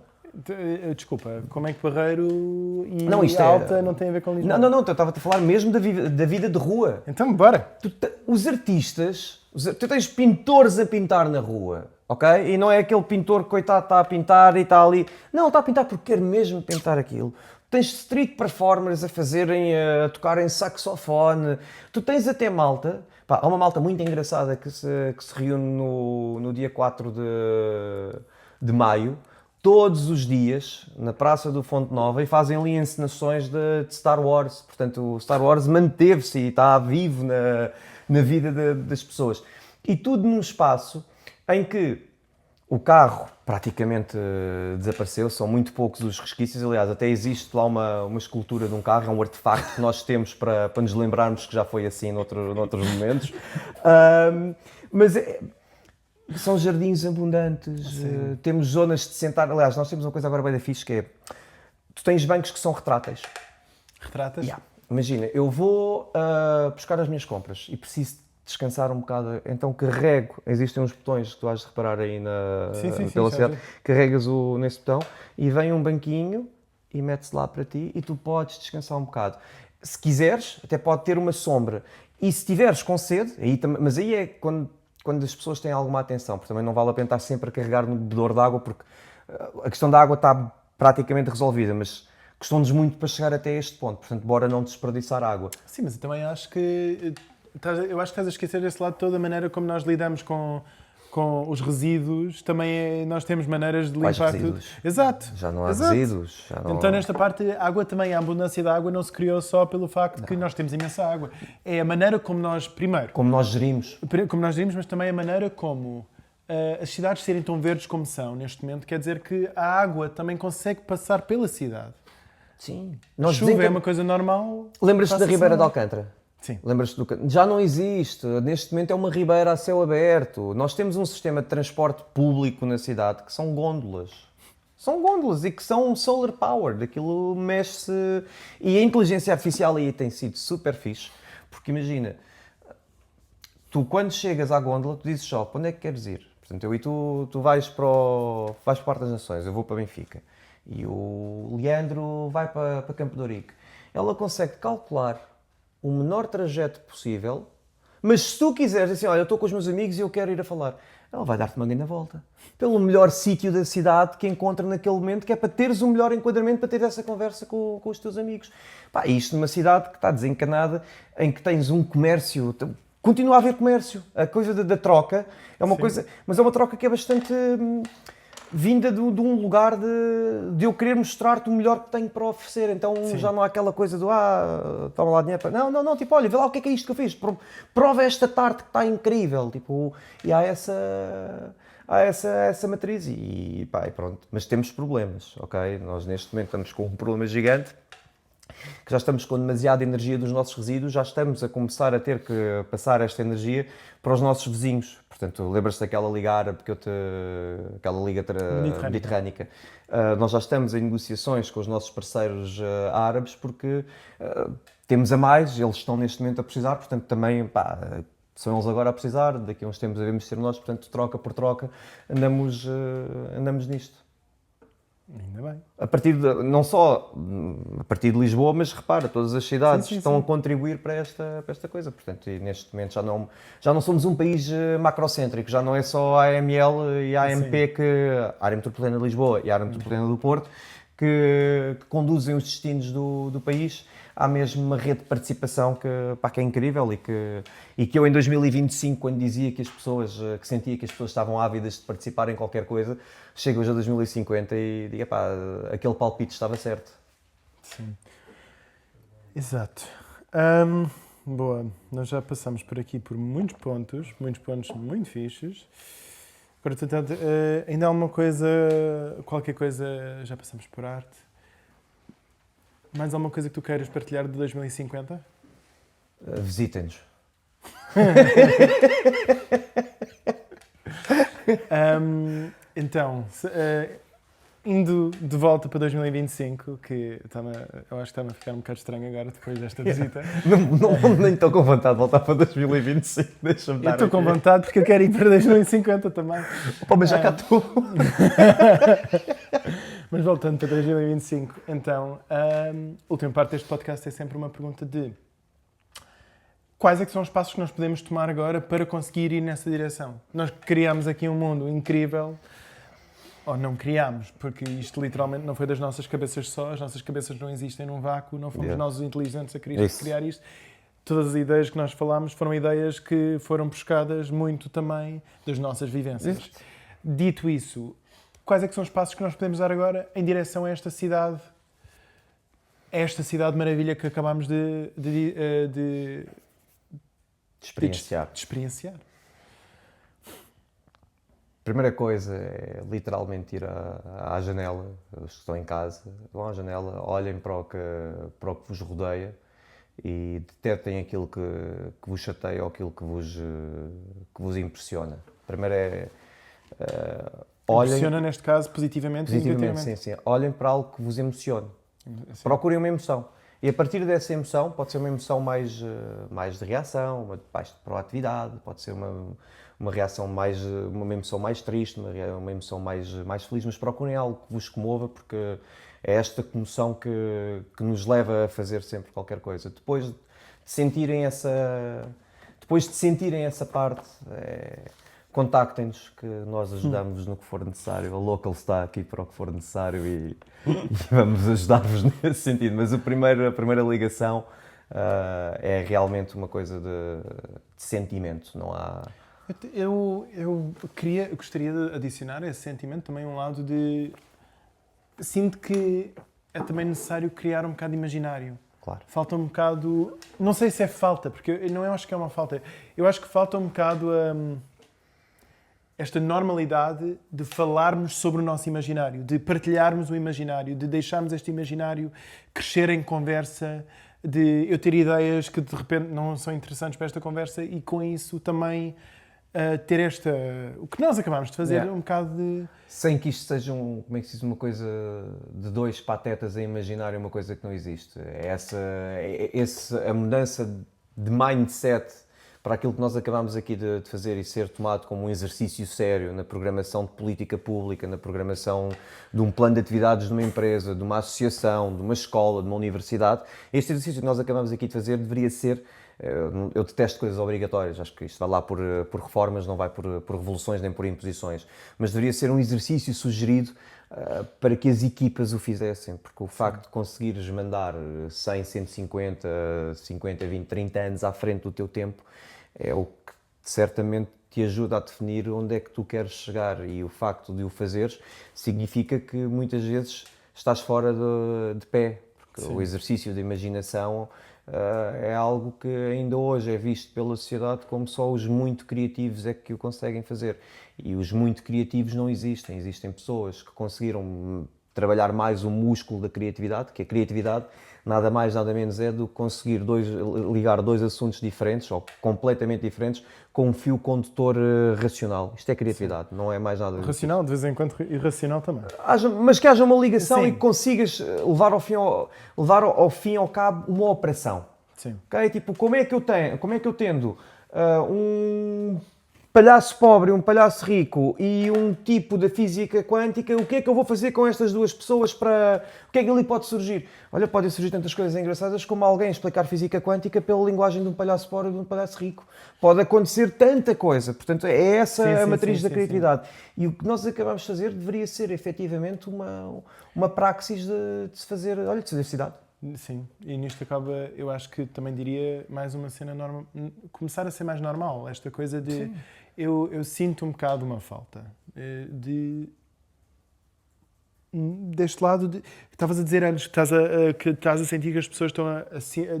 Desculpa, como é que Barreiro e isto Alta não tem a ver com Lisboa? Não, eu estava-te a falar mesmo da vida de rua. Então, bora! Os artistas, tu tens pintores a pintar na rua, ok? E não é aquele pintor que, coitado, está a pintar e está ali. Não, está a pintar porque quer mesmo pintar aquilo. Tens street performers a tocarem saxofone. Tu tens até malta. Há uma malta muito engraçada que se reúne no dia 4 de maio, todos os dias, na Praça do Fonte Nova, e fazem ali encenações de Star Wars. Portanto, o Star Wars manteve-se e está vivo na vida das pessoas. E tudo num espaço em que o carro praticamente desapareceu, são muito poucos os resquícios. Aliás, até existe lá uma escultura de um carro, é um artefacto que nós temos para nos lembrarmos que já foi assim noutros momentos. Mas são jardins abundantes, temos zonas de sentar. Aliás, nós temos uma coisa agora bem da fixe, que é, tu tens bancos que são retráteis. Retratas? Yeah. Imagina, eu vou buscar as minhas compras e preciso descansar um bocado, então carrego, existem uns botões que tu has de reparar aí pela cidade, carregas nesse botão e vem um banquinho e mete-se lá para ti e tu podes descansar um bocado. Se quiseres, até pode ter uma sombra. E se tiveres com sede, mas aí é quando as pessoas têm alguma atenção, porque também não vale a pena estar sempre a carregar no bebedor de água, porque a questão da água está praticamente resolvida, mas custou-nos muito para chegar até este ponto, portanto, bora não desperdiçar água. Sim, mas eu também acho que... Eu acho que estás a esquecer desse lado toda a maneira como nós lidamos com os resíduos. Também nós temos maneiras de limpar tudo. Exato. Já não há resíduos. Então, nesta parte, a água também, a abundância da água não se criou só pelo facto de que nós temos imensa água. É a maneira como nós, primeiro... Como nós gerimos. Como nós gerimos, mas também a maneira como as cidades serem tão verdes como são neste momento, quer dizer que a água também consegue passar pela cidade. Sim. A chuva é uma coisa normal. Lembras-te da Ribeira de Alcântara? Sim. Lembras-te já não existe, neste momento é uma ribeira a céu aberto. Nós temos um sistema de transporte público na cidade que são gôndolas. São gôndolas e que são solar powered, aquilo mexe-se... E a inteligência artificial aí tem sido super fixe, porque imagina, tu quando chegas à gôndola, tu dizes só, para onde é que queres ir? Portanto, eu e tu vais para o Parque das Nações, eu vou para Benfica. E o Leandro vai para Campo de Ourique. Ela consegue calcular o menor trajeto possível, mas se tu quiseres, assim, olha, eu estou com os meus amigos e eu quero ir a falar, ela vai dar-te uma grande volta. Pelo melhor sítio da cidade que encontra naquele momento, que é para teres o melhor enquadramento, para teres essa conversa com os teus amigos. Isto numa cidade que está desencanada, em que tens um comércio, continua a haver comércio. A coisa da troca é uma coisa, mas é uma troca que é bastante... vinda de um lugar de eu querer mostrar-te o melhor que tenho para oferecer. Então já não há aquela coisa do toma lá dinheiro para... Não, tipo, olha, vê lá o que é isto que eu fiz. Prova esta tarte que está incrível. Tipo, e há essa matriz e pronto. Mas temos problemas, ok? Nós neste momento estamos com um problema gigante, que já estamos com demasiada energia dos nossos resíduos, já estamos a começar a ter que passar esta energia para os nossos vizinhos. Portanto, lembras-te daquela liga árabe aquela liga mediterrânica. Nós já estamos em negociações com os nossos parceiros árabes porque temos a mais, eles estão neste momento a precisar, portanto também são eles agora a precisar, daqui a uns tempos devemos ser nós, portanto troca por troca andamos nisto. Ainda bem. Não só a partir de Lisboa, mas repara, todas as cidades Sim, estão a contribuir para esta coisa. Portanto, e neste momento já não somos um país macrocêntrico, já não é só a AML e a AMP, a Área Metropolitana de Lisboa e a Área Metropolitana do Porto, que conduzem os destinos do país. Há mesmo uma rede de participação que é incrível e que eu em 2025, quando dizia que sentia que as pessoas estavam ávidas de participar em qualquer coisa, chego hoje a 2050 e digo, aquele palpite estava certo. Sim. Exato. Boa, nós já passamos por aqui por muitos pontos muito fixes. Agora, ainda há uma coisa, qualquer coisa, já passamos por arte. Mais alguma coisa que tu queiras partilhar de 2050? Visitem-nos. Então, indo de volta para 2025, que eu acho que está-me a ficar um bocado estranho agora, depois desta visita. Nem estou com vontade de voltar para 2025, deixa-me dar. Eu estou com vontade porque eu quero ir para 2050 também. Opa, mas já cá estou. Mas voltando para 2025, então, a última parte deste podcast é sempre uma pergunta de quais é que são os passos que nós podemos tomar agora para conseguir ir nessa direção? Nós criámos aqui um mundo incrível, ou não criámos, porque isto literalmente não foi das nossas cabeças só, as nossas cabeças não existem num vácuo, não fomos nós os inteligentes a criar isto. Todas as ideias que nós falámos foram ideias que foram buscadas muito também das nossas vivências. Dito isso, quais é que são os passos que nós podemos dar agora em direção a esta cidade maravilha que acabámos de experienciar? Primeira coisa é literalmente ir à janela, os que estão em casa, vão à janela, olhem para o que vos rodeia e detetem aquilo que vos chateia ou aquilo que vos impressiona. Primeiro é olhem... Impressiona neste caso positivamente e negativamente? Sim. Olhem para algo que vos emocione. Procurem uma emoção. E a partir dessa emoção, pode ser uma emoção mais de reação, mais de proatividade, pode ser uma reação uma emoção mais triste, uma emoção mais feliz, mas procurem algo que vos comova, porque é esta comoção que nos leva a fazer sempre qualquer coisa. Depois de sentirem essa parte, contactem-nos, que nós ajudamos no que for necessário. A Local está aqui para o que for necessário e vamos ajudar-vos nesse sentido. Mas a primeira ligação é realmente uma coisa de sentimento, não há... Eu gostaria de adicionar a esse sentimento também um lado de... Sinto que é também necessário criar um bocado de imaginário. Claro. Falta um bocado... Não sei se é falta, porque eu acho que é uma falta. Eu acho que falta um bocado esta normalidade de falarmos sobre o nosso imaginário, de partilharmos o imaginário, de deixarmos este imaginário crescer em conversa, de eu ter ideias que de repente não são interessantes para esta conversa e com isso também ter o que nós acabámos de fazer, um bocado de... Sem que isto seja uma coisa de dois patetas a imaginar uma coisa que não existe. A mudança de mindset para aquilo que nós acabámos aqui de fazer e ser tomado como um exercício sério na programação de política pública, na programação de um plano de atividades de uma empresa, de uma associação, de uma escola, de uma universidade. Este exercício que nós acabamos aqui de fazer deveria ser... Eu detesto coisas obrigatórias, acho que isto vai lá por reformas, não vai por revoluções nem por imposições, mas deveria ser um exercício sugerido para que as equipas o fizessem, porque o facto de conseguires mandar 100, 150, 50, 20, 30 anos à frente do teu tempo é o que certamente te ajuda a definir onde é que tu queres chegar, e o facto de o fazeres significa que muitas vezes estás fora de pé, porque o exercício de imaginação é algo que ainda hoje é visto pela sociedade como só os muito criativos é que o conseguem fazer. E os muito criativos não existem. Existem pessoas que conseguiram trabalhar mais o músculo da criatividade, que a criatividade nada mais, nada menos é do que conseguir ligar dois assuntos diferentes, ou completamente diferentes, com um fio condutor racional. Isto é criatividade, não é mais nada. Racional, de vez em quando irracional também. Mas que haja uma ligação e que consigas levar ao fim e ao cabo uma operação. Sim. Okay? Tipo, como é que eu tendo palhaço pobre, um palhaço rico e um tipo da física quântica, o que é que eu vou fazer com estas duas pessoas para... O que é que ali pode surgir? Olha, podem surgir tantas coisas engraçadas como alguém explicar física quântica pela linguagem de um palhaço pobre e de um palhaço rico. Pode acontecer tanta coisa. Portanto, é essa a matriz da criatividade. E o que nós acabamos de fazer deveria ser, efetivamente, uma praxis de se fazer, olha, de fazer cidade. Sim, e nisto acaba, eu acho que também diria mais uma cena normal, começar a ser mais normal, esta coisa de, eu sinto um bocado uma falta deste lado, estavas a dizer antes que estás a sentir que as pessoas estão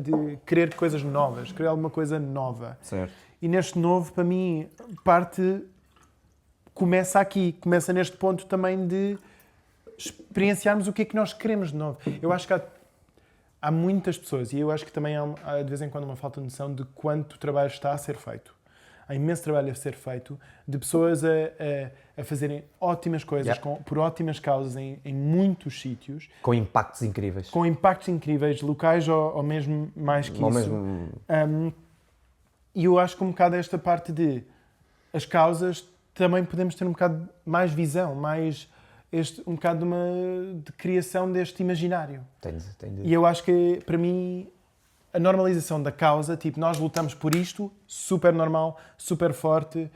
de querer coisas novas, querer alguma coisa nova. Certo. E neste novo, para mim, começa aqui, começa neste ponto também de experienciarmos o que é que nós queremos de novo. Eu acho que há muitas pessoas, e eu acho que também há de vez em quando uma falta de noção de quanto trabalho está a ser feito. Há imenso trabalho a ser feito de pessoas a fazerem ótimas coisas, por ótimas causas em muitos sítios. Com impactos incríveis. Com impactos incríveis, locais ou mesmo mais que isso. E eu acho que um bocado esta parte de as causas também podemos ter um bocado mais visão, mais... um bocado de criação deste imaginário. E eu acho que, para mim, a normalização da causa, tipo, nós lutamos por isto, super normal, super forte,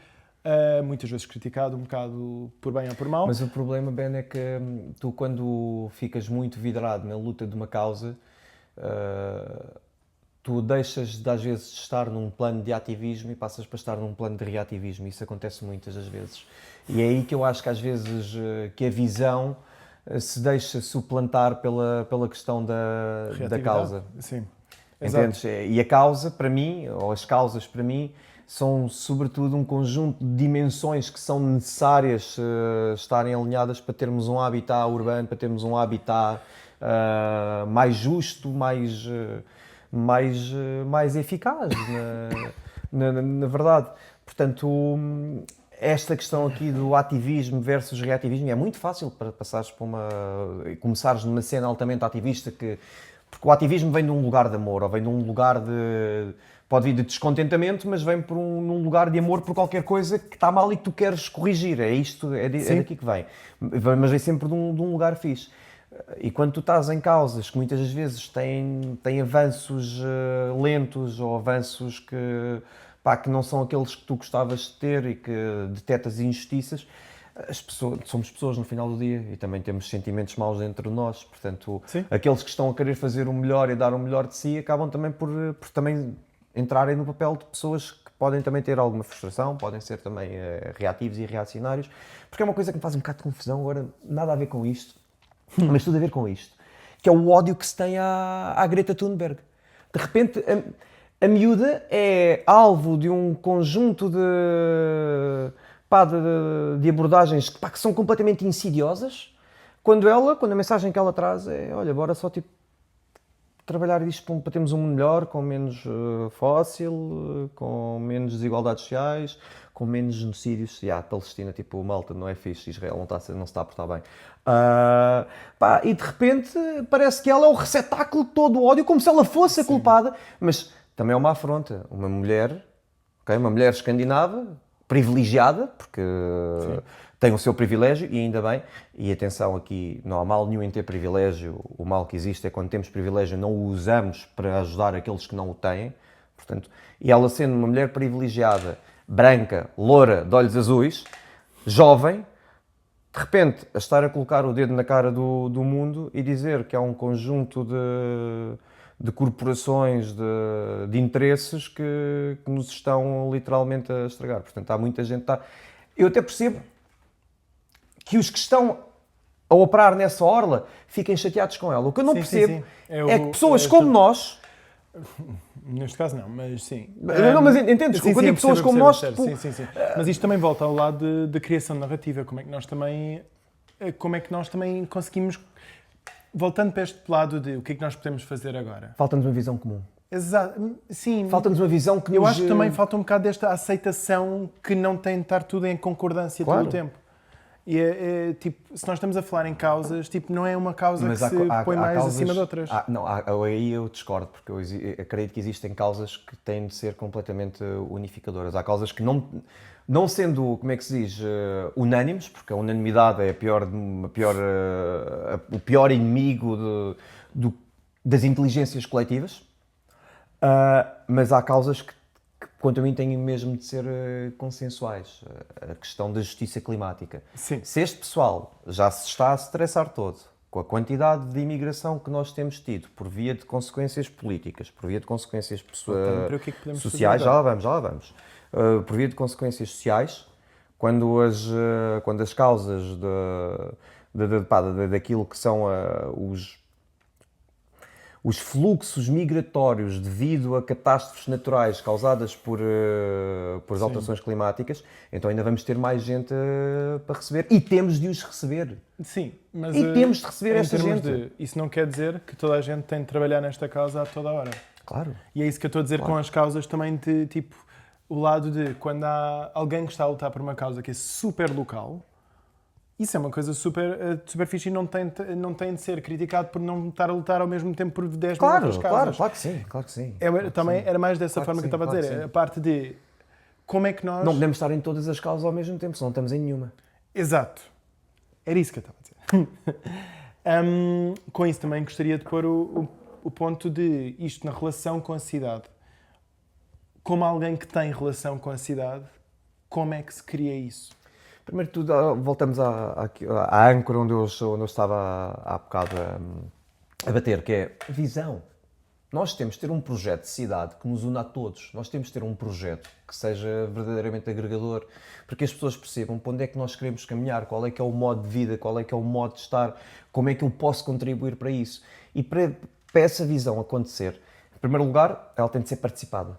muitas vezes criticado um bocado por bem ou por mal. Mas o problema, Ben, é que tu, quando ficas muito vidrado na luta de uma causa, tu deixas, às vezes, de estar num plano de ativismo e passas para estar num plano de reativismo. Isso acontece muitas das vezes. E é aí que eu acho que, às vezes, que a visão se deixa suplantar pela questão da causa. Sim. Entendes? E a causa, para mim, ou as causas, para mim, são, sobretudo, um conjunto de dimensões que são necessárias estarem alinhadas para termos um habitat urbano, para termos um habitat mais justo, mais eficaz, na verdade. Portanto, esta questão aqui do ativismo versus reativismo é muito fácil para passares para começares numa cena altamente ativista, porque o ativismo vem de um lugar de amor, ou vem de um lugar de... Pode vir de descontentamento, mas vem num lugar de amor por qualquer coisa que está mal e que tu queres corrigir. É isto, é daqui que vem. Mas vem sempre de um lugar fixe. E quando tu estás em causas que muitas das vezes têm avanços lentos ou avanços que não são aqueles que tu gostavas de ter e que detectas injustiças, somos pessoas no final do dia e também temos sentimentos maus dentro de nós. Portanto, aqueles que estão a querer fazer o melhor e dar o melhor de si acabam também por também entrarem no papel de pessoas que podem também ter alguma frustração, podem ser também reativos e reacionários, porque é uma coisa que me faz um bocado de confusão agora, nada a ver com isto, mas tudo a ver com isto, que é o ódio que se tem à Greta Thunberg. De repente, a miúda é alvo de um conjunto de abordagens que são completamente insidiosas, quando a mensagem que ela traz é, olha, bora só tipo trabalhar isto para termos um mundo melhor, com menos fóssil, com menos desigualdades sociais, com menos genocídios. A Palestina, tipo, Malta, não é fixe, Israel não se está a portar bem. E de repente parece que ela é o receptáculo de todo o ódio, como se ela fosse a culpada. Mas também é uma afronta. Uma mulher escandinava, privilegiada, porque tem o seu privilégio, e ainda bem, e atenção aqui, não há mal nenhum em ter privilégio, o mal que existe é quando temos privilégio não o usamos para ajudar aqueles que não o têm, portanto, e ela sendo uma mulher privilegiada, branca, loura, de olhos azuis, jovem, de repente, a estar a colocar o dedo na cara do mundo e dizer que há um conjunto de corporações, de interesses que nos estão literalmente a estragar. Portanto, há muita gente... Eu até percebo que os que estão a operar nessa orla fiquem chateados com ela. O que eu não percebo é que pessoas como nós... Neste caso não, mas sim. Não, mas entendes? Quando digo pessoas como nós... Sim. Mas isto também volta ao lado da criação narrativa. Como é que nós também conseguimos... Voltando para este lado de o que é que nós podemos fazer agora. Falta-nos uma visão comum. Exato, sim. Falta-nos uma visão que Eu acho que também falta um bocado desta aceitação que não tem de estar tudo em concordância todo o tempo. E tipo, se nós estamos a falar em causas, tipo, não é uma causa Mas que se põe mais causas, acima de outras. Aí eu discordo, porque eu acredito que existem causas que têm de ser completamente unificadoras. Há causas que não sendo, como é que se diz, unânimes, porque a unanimidade é o pior inimigo das inteligências coletivas, mas há causas que, quanto a mim, têm mesmo de ser consensuais. A questão da justiça climática. Sim. Se este pessoal já se está a estressar todo com a quantidade de imigração que nós temos tido, por via de consequências políticas, por via de consequências sociais, já lá vamos. Por via de consequências sociais, quando as causas daquilo que são os fluxos migratórios devido a catástrofes naturais causadas por as alterações climáticas, então ainda vamos ter mais gente para receber e temos de os receber. Sim, mas Temos de receber esta gente. Isso não quer dizer que toda a gente tem de trabalhar nesta causa a toda hora. Claro. E é isso que eu estou a dizer com as causas também de, tipo, o lado de quando há alguém que está a lutar por uma causa que é super local. Isso é uma coisa super fixe e não tem de ser criticado por não estar a lutar ao mesmo tempo por 10 mil outras causas. Claro que sim. Também era mais dessa forma que eu estava a dizer. A parte de como é que nós... Não podemos estar em todas as causas ao mesmo tempo, senão não estamos em nenhuma. Exato. Era isso que eu estava a dizer. Com isso também gostaria de pôr o ponto de isto na relação com a cidade. Como alguém que tem relação com a cidade, como é que se cria isso? Primeiro de tudo, voltamos à âncora onde eu estava há bocado a bater, que é a visão. Nós temos de ter um projeto de cidade que nos una a todos. Nós temos de ter um projeto que seja verdadeiramente agregador, para que as pessoas percebam para onde é que nós queremos caminhar, qual é que é o modo de vida, qual é que é o modo de estar, como é que eu posso contribuir para isso. E para essa visão acontecer, em primeiro lugar, ela tem de ser participada,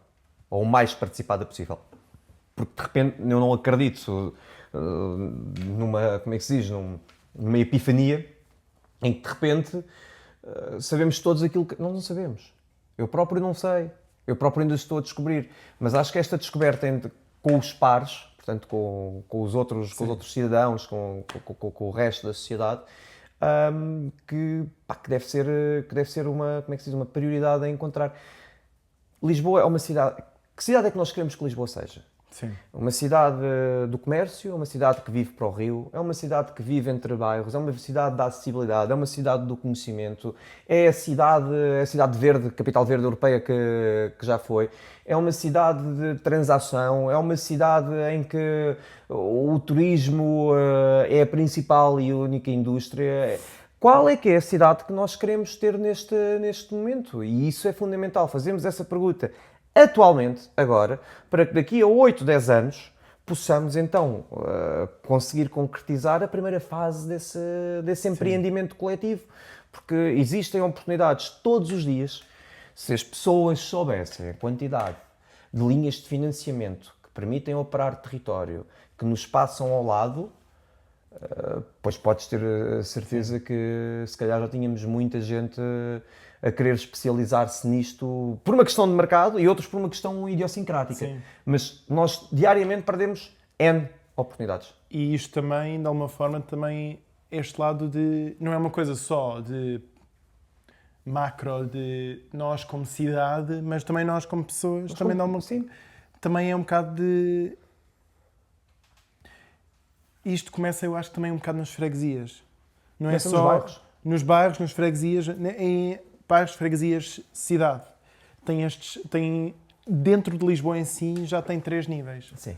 ou o mais participada possível. Porque de repente eu não acredito numa, como é que se diz, numa epifania em que de repente sabemos todos aquilo que... Não sabemos. Eu próprio não sei. Eu próprio ainda estou a descobrir. Mas acho que esta descoberta com os pares, portanto com os outros cidadãos, com o resto da sociedade, que deve ser uma, como é que se diz, uma prioridade a encontrar. Lisboa é uma cidade... Que cidade é que nós queremos que Lisboa seja? Sim. Uma cidade do comércio, é uma cidade que vive para o rio, é uma cidade que vive entre bairros, é uma cidade da acessibilidade, é uma cidade do conhecimento, é a cidade verde, capital verde europeia que já foi, é uma cidade de transação, é uma cidade em que o turismo é a principal e única indústria. Qual é que é a cidade que nós queremos ter neste momento? E isso é fundamental, fazermos essa pergunta atualmente, agora, para que daqui a 8, 10 anos possamos então conseguir concretizar a primeira fase desse empreendimento coletivo. Porque existem oportunidades todos os dias. Se as pessoas soubessem a quantidade de linhas de financiamento que permitem operar território, que nos passam ao lado, pois podes ter a certeza que se calhar já tínhamos muita gente a querer especializar-se nisto por uma questão de mercado e outros por uma questão idiosincrática. Sim. Mas nós diariamente perdemos N oportunidades. E isto também, de alguma forma, também este lado de... Não é uma coisa só de macro, de nós como cidade, mas também nós como pessoas, também dá uma... Sim. Também é um bocado de... Isto começa, eu acho, também um bocado nas freguesias. Não é só... Nos bairros. Nos bairros, nas freguesias, em bairros, freguesias, cidade. Tem dentro de Lisboa em si, já tem 3 níveis. Sim.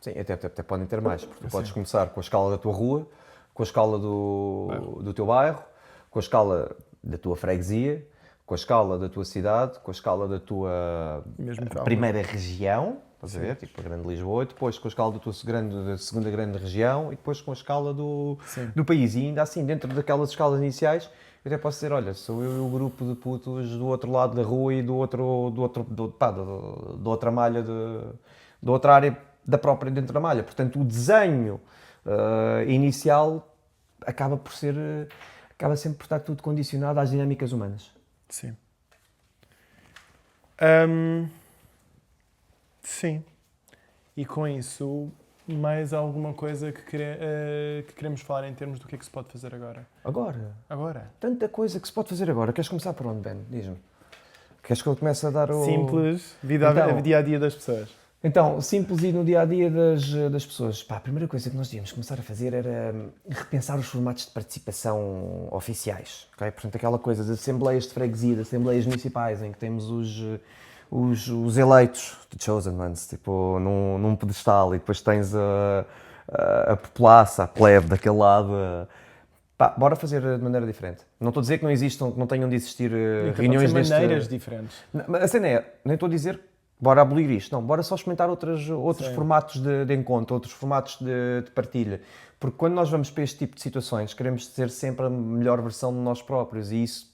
Sim, até podem ter mais, porque tu podes começar com a escala da tua rua, com a escala do teu bairro, com a escala da tua freguesia, com a escala da tua cidade, com a escala da tua primeira região, estás a ver? Tipo a Grande Lisboa, e depois com a escala da segunda grande região, e depois com a escala do país. E ainda assim, dentro daquelas escalas iniciais, eu até posso dizer, olha, sou eu e o grupo de putos do outro lado da rua e da outra malha, da outra área da própria dentro da malha. Portanto, o desenho inicial acaba sempre por estar tudo condicionado às dinâmicas humanas. Sim. Sim. E com isso, mais alguma coisa que queremos falar em termos do que é que se pode fazer agora? Agora? Tanta coisa que se pode fazer agora. Queres começar por onde, Ben? Diz-me. Queres que eu comece a dar o... Simples, dia-a-dia das pessoas. Então, simples e no dia-a-dia das pessoas. Pá, a primeira coisa que nós devíamos começar a fazer era repensar os formatos de participação oficiais. Okay? Portanto, aquela coisa de assembleias de freguesia, de assembleias municipais, em que temos os eleitos, the chosen ones, tipo, num pedestal, e depois tens a população, a plebe daquele lado. Pá, bora fazer de maneira diferente. Não estou a dizer que não existam, que não tenham de existir reuniões de maneiras diferentes. A cena é, nem estou a dizer bora abolir isto, não, bora só experimentar outros formatos de encontro, outros formatos de partilha. Porque quando nós vamos para este tipo de situações, queremos ser sempre a melhor versão de nós próprios e isso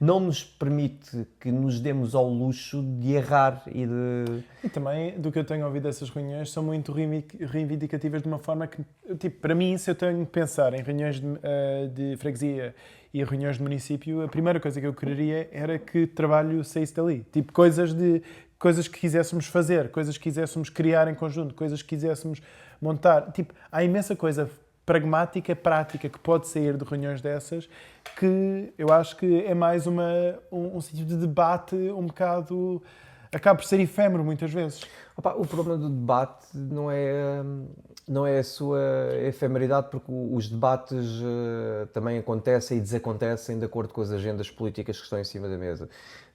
não nos permite que nos demos ao luxo de errar e de... E também, do que eu tenho ouvido dessas reuniões, são muito reivindicativas de uma forma que, tipo, para mim, se eu tenho que pensar em reuniões de freguesia e reuniões de município, a primeira coisa que eu queria era que trabalho saísse dali. Tipo, coisas que quiséssemos fazer, coisas que quiséssemos criar em conjunto, coisas que quiséssemos montar. Tipo, há imensa coisa pragmática, prática, que pode sair de reuniões dessas, que eu acho que é mais um sítio de debate um bocado... acaba por ser efêmero, muitas vezes. Opa, o problema do debate não é a sua efemeridade, porque os debates também acontecem e desacontecem de acordo com as agendas políticas que estão em cima da mesa.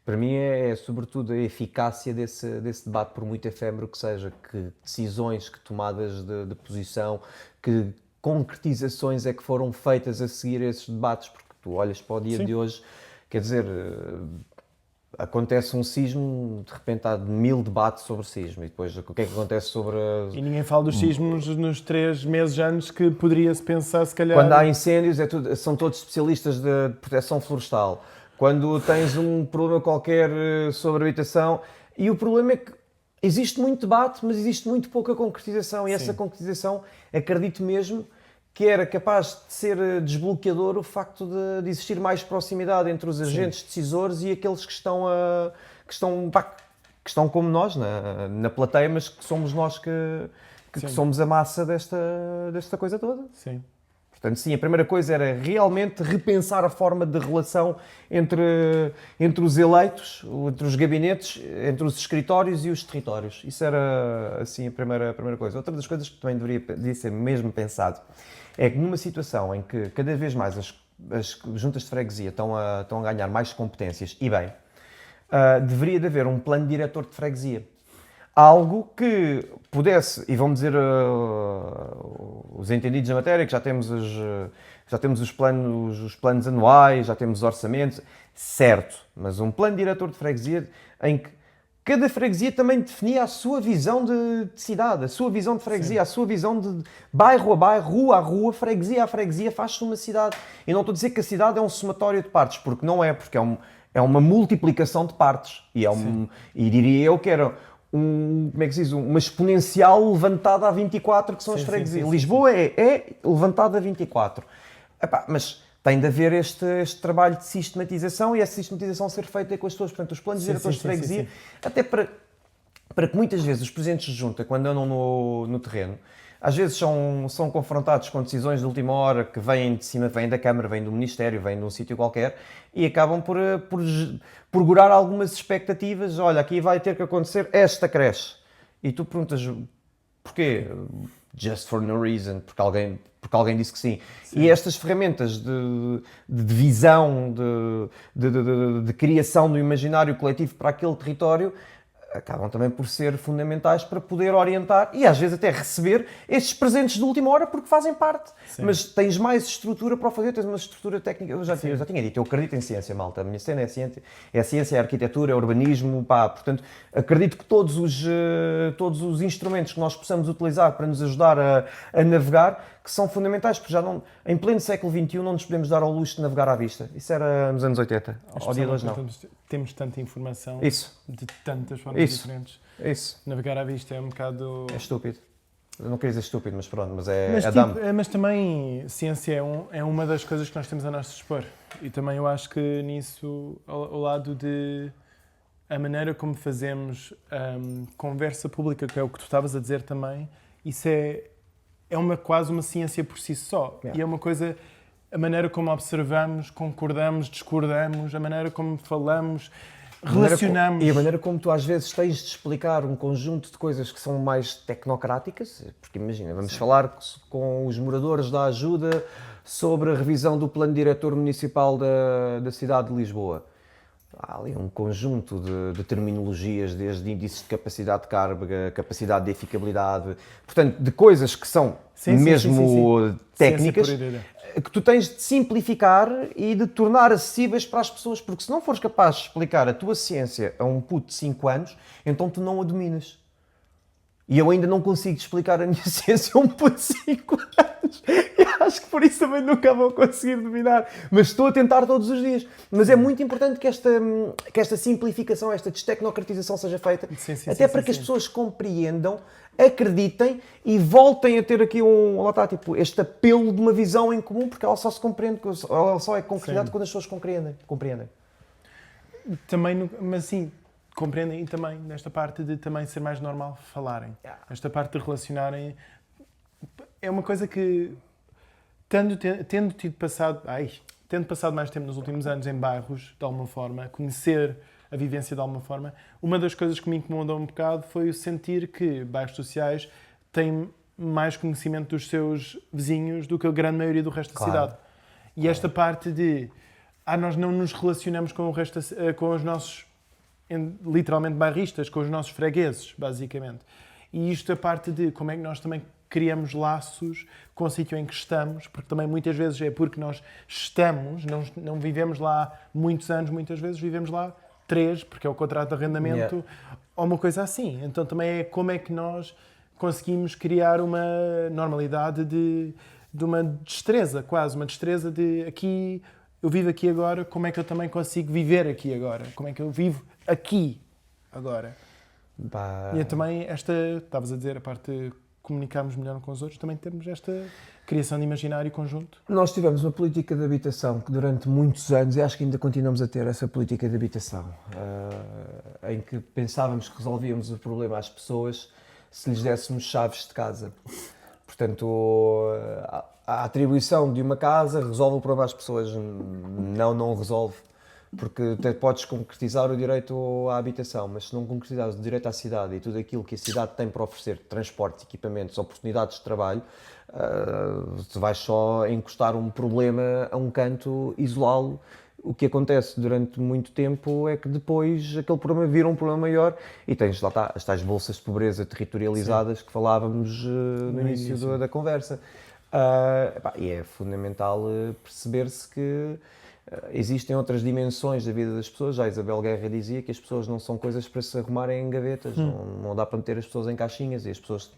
Para mim é sobretudo a eficácia desse debate, por muito efêmero que seja, que decisões, que tomadas de posição, que concretizações é que foram feitas a seguir esses debates, porque tu olhas para o dia de hoje, quer dizer, acontece um sismo, de repente há 1000 debates sobre sismo, e depois o que é que acontece sobre... E ninguém fala dos sismos nos 3 meses antes, que poderia-se pensar, se calhar... Quando há incêndios, são todos especialistas de proteção florestal. Quando tens um problema qualquer sobre habitação, e o problema é que existe muito debate, mas existe muito pouca concretização, e essa concretização, acredito mesmo, que era capaz de ser desbloqueador o facto de existir mais proximidade entre os agentes decisores e aqueles que estão como nós, na plateia, mas que somos nós que somos a massa desta coisa toda. Sim. Portanto, sim, a primeira coisa era realmente repensar a forma de relação entre os eleitos, entre os gabinetes, entre os escritórios e os territórios. Isso era, assim, a primeira coisa. Outra das coisas que também deveria ser mesmo pensado é que numa situação em que cada vez mais as juntas de freguesia estão a ganhar mais competências, e bem, deveria de haver um plano diretor de freguesia. Algo que pudesse, e vão dizer os entendidos na matéria, que já temos os planos anuais, já temos os orçamentos, certo, mas um plano diretor de freguesia em que cada freguesia também definia a sua visão de cidade, a sua visão de freguesia, a sua visão de bairro a bairro, rua a rua, freguesia a freguesia, faz-se uma cidade. E não estou a dizer que a cidade é um somatório de partes, porque não é, porque é uma multiplicação de partes. E diria eu que era como é que se diz? Uma exponencial levantada a 24, que são as freguesias. Lisboa é levantada a 24. Epá, mas tem de haver este trabalho de sistematização e essa sistematização ser feita com as pessoas. Portanto, os planos diretores de freguesia, até para que muitas vezes os presidentes de junta, quando andam no terreno, às vezes são confrontados com decisões de última hora que vêm de cima, vêm da Câmara, vêm do Ministério, vêm de um sítio qualquer e acabam por gurar algumas expectativas. Olha, aqui vai ter que acontecer esta creche. E tu perguntas, porquê? Just for no reason, porque alguém disse que sim. E estas ferramentas de visão, de criação do imaginário coletivo para aquele território acabam também por ser fundamentais para poder orientar e às vezes até receber estes presentes de última hora porque fazem parte. Sim. Mas tens mais estrutura para o fazer, tens uma estrutura técnica. Eu já tinha dito, eu acredito em ciência, malta. A minha cena é ciência, é arquitetura, é urbanismo, pá. Portanto, acredito que todos os instrumentos que nós possamos utilizar para nos ajudar a navegar, que são fundamentais, porque já não, em pleno século XXI não nos podemos dar ao luxo de navegar à vista. Isso era nos anos 80. Ao dia de hoje não. Temos tanta informação de tantas formas diferentes. Isso. Navegar à vista é um bocado... É estúpido. Eu não queria dizer estúpido, mas pronto, mas mas também ciência é uma das coisas que nós temos a nosso dispor. E também eu acho que nisso, ao lado de a maneira como fazemos conversa pública, que é o que tu estavas a dizer também, isso é quase uma ciência por si só. Yeah. E é uma coisa, a maneira como observamos, concordamos, discordamos, a maneira como falamos, relacionamos. E a maneira como tu às vezes tens de explicar um conjunto de coisas que são mais tecnocráticas, porque imagina, vamos falar com os moradores da ajuda sobre a revisão do plano diretor municipal da cidade de Lisboa. Há ali um conjunto de terminologias, desde índices de capacidade de carga, capacidade de eficabilidade, portanto, de coisas que são mesmo técnicas, que tu tens de simplificar e de tornar acessíveis para as pessoas, porque se não fores capaz de explicar a tua ciência a um puto de 5 anos, então tu não a dominas. E eu ainda não consigo explicar a minha ciência a um puto de 5 anos. E acho que por isso também nunca vou conseguir dominar. Mas estou a tentar todos os dias. Mas é muito importante que esta simplificação, esta destecnocratização seja feita. Até para que as pessoas compreendam, acreditem e voltem a ter aqui este apelo de uma visão em comum, porque ela só se compreende, ela só é concretizada quando as pessoas compreendem. Também, mas sim, compreendem, e também nesta parte de também ser mais normal falarem. Esta parte de relacionarem é uma coisa que, tendo passado mais tempo nos últimos anos em bairros, de alguma forma, conhecer a vivência de alguma forma, uma das coisas que me incomodou um bocado foi o sentir que bairros sociais têm mais conhecimento dos seus vizinhos do que a grande maioria do resto da cidade. E esta parte de nós não nos relacionamos com o resto, com os nossos literalmente bairristas, com os nossos fregueses, basicamente. E isto a parte de como é que nós também criamos laços com o sítio em que estamos, porque também muitas vezes é porque nós estamos, não vivemos lá muitos anos, muitas vezes vivemos lá 3, porque é o contrato de arrendamento, ou uma coisa assim. Então também é como é que nós conseguimos criar uma normalidade de uma destreza, quase, uma destreza de aqui, eu vivo aqui agora, como é que eu também consigo viver aqui agora? Como é que eu vivo aqui agora? E também estavas a dizer, a parte de comunicarmos melhor com os outros, também temos esta criação de imaginário conjunto. Nós tivemos uma política de habitação que durante muitos anos, e acho que ainda continuamos a ter essa política de habitação, em que pensávamos que resolvíamos o problema às pessoas se lhes dessemos chaves de casa. Portanto, a atribuição de uma casa resolve o problema às pessoas. Não resolve. Porque até podes concretizar o direito à habitação, mas se não concretizares o direito à cidade e tudo aquilo que a cidade tem para oferecer, transportes, equipamentos, oportunidades de trabalho, tu vais só encostar um problema a um canto, isolá-lo. O que acontece durante muito tempo é que depois aquele problema vira um problema maior e tens, lá está, as tais bolsas de pobreza territorializadas que falávamos no início da conversa. E é fundamental perceber-se que existem outras dimensões da vida das pessoas. Já a Isabel Guerra dizia que as pessoas não são coisas para se arrumarem em gavetas, não dá para meter as pessoas em caixinhas, e as pessoas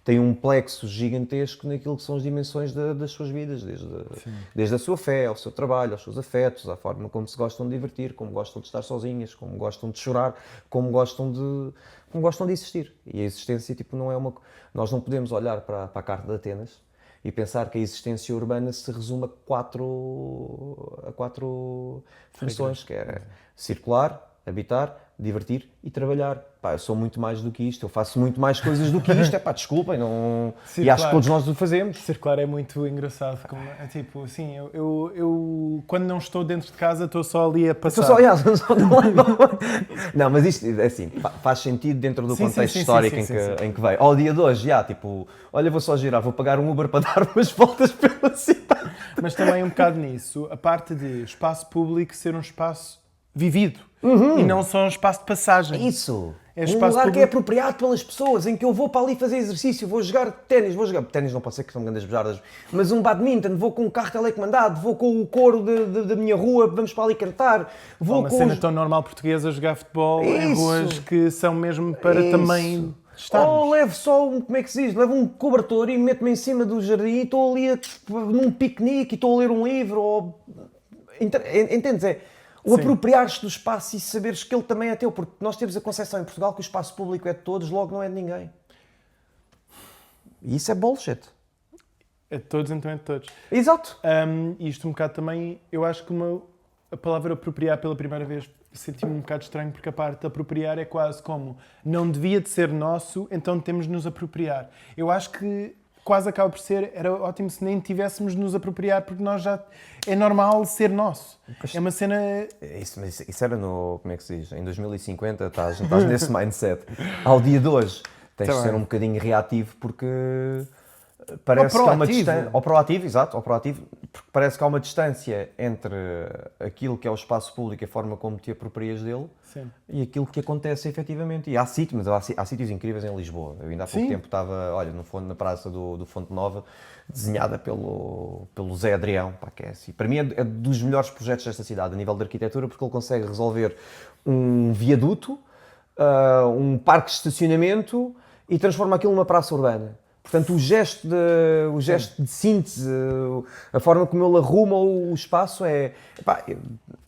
têm um plexo gigantesco naquilo que são as dimensões das suas vidas, desde a sua fé, ao seu trabalho, aos seus afetos, à forma como se gostam de divertir, como gostam de estar sozinhas, como gostam de chorar, como gostam de existir. E a existência não é nós não podemos olhar para a Carta de Atenas e pensar que a existência urbana se resume a quatro funções, que é circular, habitar, divertir e trabalhar. Eu sou muito mais do que isto, eu faço muito mais coisas do que isto, desculpem, não... E acho que todos nós o fazemos. Circular é muito engraçado, é tipo, assim, eu quando não estou dentro de casa estou só ali a passar. Não, mas isto, assim, faz sentido dentro do contexto histórico em que veio. Ao dia de hoje, olha, vou só girar, vou pagar um Uber para dar umas voltas pela cidade. Mas também um bocado nisso, a parte de espaço público ser um espaço vivido e não só um espaço de passagem. Isso! Um lugar público que é apropriado pelas pessoas, em que eu vou para ali fazer exercício, vou jogar ténis, ténis não pode ser que são grandes bejardas, mas um badminton, vou com um carro telecomandado, vou com o coro da minha rua, vamos para ali cantar. Vou uma cena tão normal portuguesa, jogar futebol em ruas que são mesmo para também estarmos. Ou levo só como é que se diz? Levo um cobertor e meto-me em cima do jardim e estou ali num piquenique e estou a ler um livro. Entendes? O apropriar-te do espaço e saberes que ele também é teu, porque nós temos a concepção em Portugal que o espaço público é de todos, logo não é de ninguém. E isso é bullshit. É de todos, então é de todos. Exato. Isto um bocado também, eu acho que a palavra apropriar pela primeira vez senti-me um bocado estranho porque a parte de apropriar é quase como não devia de ser nosso, então temos de nos apropriar. Eu acho que quase acaba por ser, era ótimo se nem tivéssemos de nos apropriar porque nós já, é normal ser nosso. É uma cena... Isso era no, como é que se diz, em 2050 estás nesse mindset. Ao dia de hoje tens de ser um bocadinho reativo porque parece que há uma distância... Ou proativo, exato, ou proativo, porque parece que há uma distância entre aquilo que é o espaço público e a forma como te aproprias dele. Sim. E aquilo que acontece efetivamente. E há sítios, mas há sítios incríveis em Lisboa. Eu ainda há pouco tempo estava, olha, no fundo, na praça do Fonte Nova, desenhada pelo Zé Adrião, pá, que é assim. Para mim é dos melhores projetos desta cidade, a nível de arquitetura, porque ele consegue resolver um viaduto, um parque de estacionamento e transforma aquilo numa praça urbana. Portanto, o gesto de síntese, a forma como ele arruma o espaço é... Pá,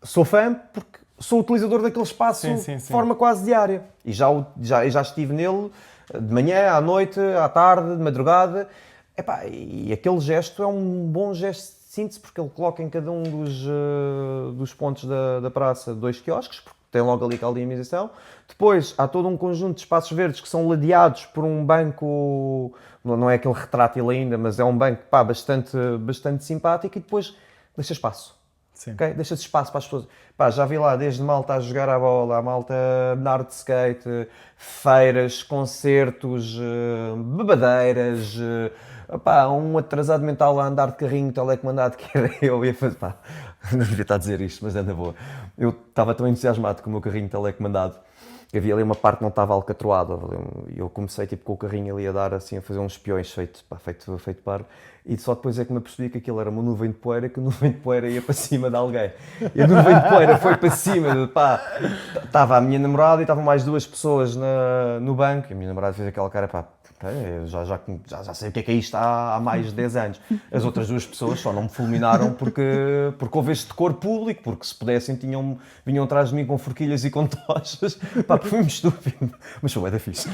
sou fã porque sou utilizador daquele espaço de forma quase diária. E já estive nele de manhã, à noite, à tarde, de madrugada. E aquele gesto é um bom gesto de síntese porque ele coloca em cada um dos pontos da praça 2 quiosques, porque tem logo ali aquela dinamização. Depois há todo um conjunto de espaços verdes que são ladeados por um banco, não é aquele retrátil ainda, mas é um banco bastante simpático e depois deixa espaço. Okay? Deixa-se espaço para as pessoas. Já vi lá desde malta a jogar a bola, a malta a andar de skate, feiras, concertos, bebadeiras, um atrasado mental a andar de carrinho telecomandado que era eu. Não devia estar a dizer isto, mas anda boa. Eu estava tão entusiasmado com o meu carrinho telecomandado que havia ali uma parte que não estava alcatroada. Eu comecei com o carrinho ali a dar assim, a fazer uns espiões feito par. E só depois é que me apercebi que aquilo era uma nuvem de poeira, que a nuvem de poeira ia para cima de alguém. E a nuvem de poeira foi para cima, estava a minha namorada e estavam mais 2 pessoas no banco. E a minha namorada fez aquela cara, eu já sei o que é isto há mais de 10 anos. As outras 2 pessoas só não me fulminaram porque houve este decoro público, porque se pudessem vinham atrás de mim com forquilhas e com tochas. Porque foi muito estúpido. Mas foi da fixe.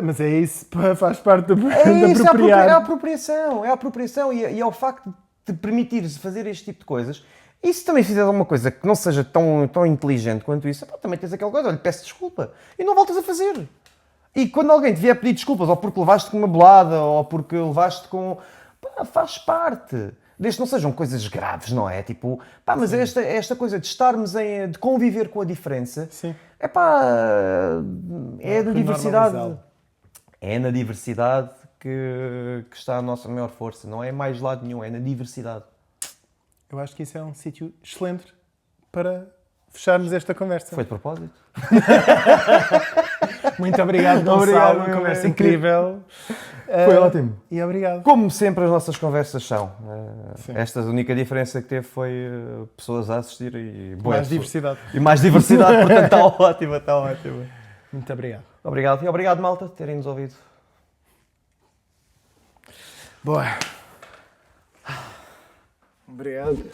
Mas é isso, faz parte da apropriar. É a apropriação e é o facto de permitir-se fazer este tipo de coisas. E se também fizeres alguma coisa que não seja tão inteligente quanto isso, também tens aquela coisa, olha, peço desculpa e não voltas a fazer. E quando alguém te vier pedir desculpas, ou porque levaste com uma bolada, ou porque levaste com... faz parte. Desde que não sejam coisas graves, não é? Mas esta coisa de estarmos de conviver com a diferença, é na diversidade. É na diversidade que está a nossa maior força. Não é mais lado nenhum, é na diversidade. Eu acho que isso é um sítio excelente para fecharmos esta conversa. Foi de propósito. Muito obrigado, Gonçalo. Uma conversa incrível. Foi ótimo. E obrigado. Como sempre as nossas conversas são. Esta única diferença que teve foi pessoas a assistir e... mais diversidade. E mais diversidade, portanto está ótima, está ótima. Muito obrigado. Obrigado. E obrigado, malta, por terem nos ouvido. Boa. Obrigado.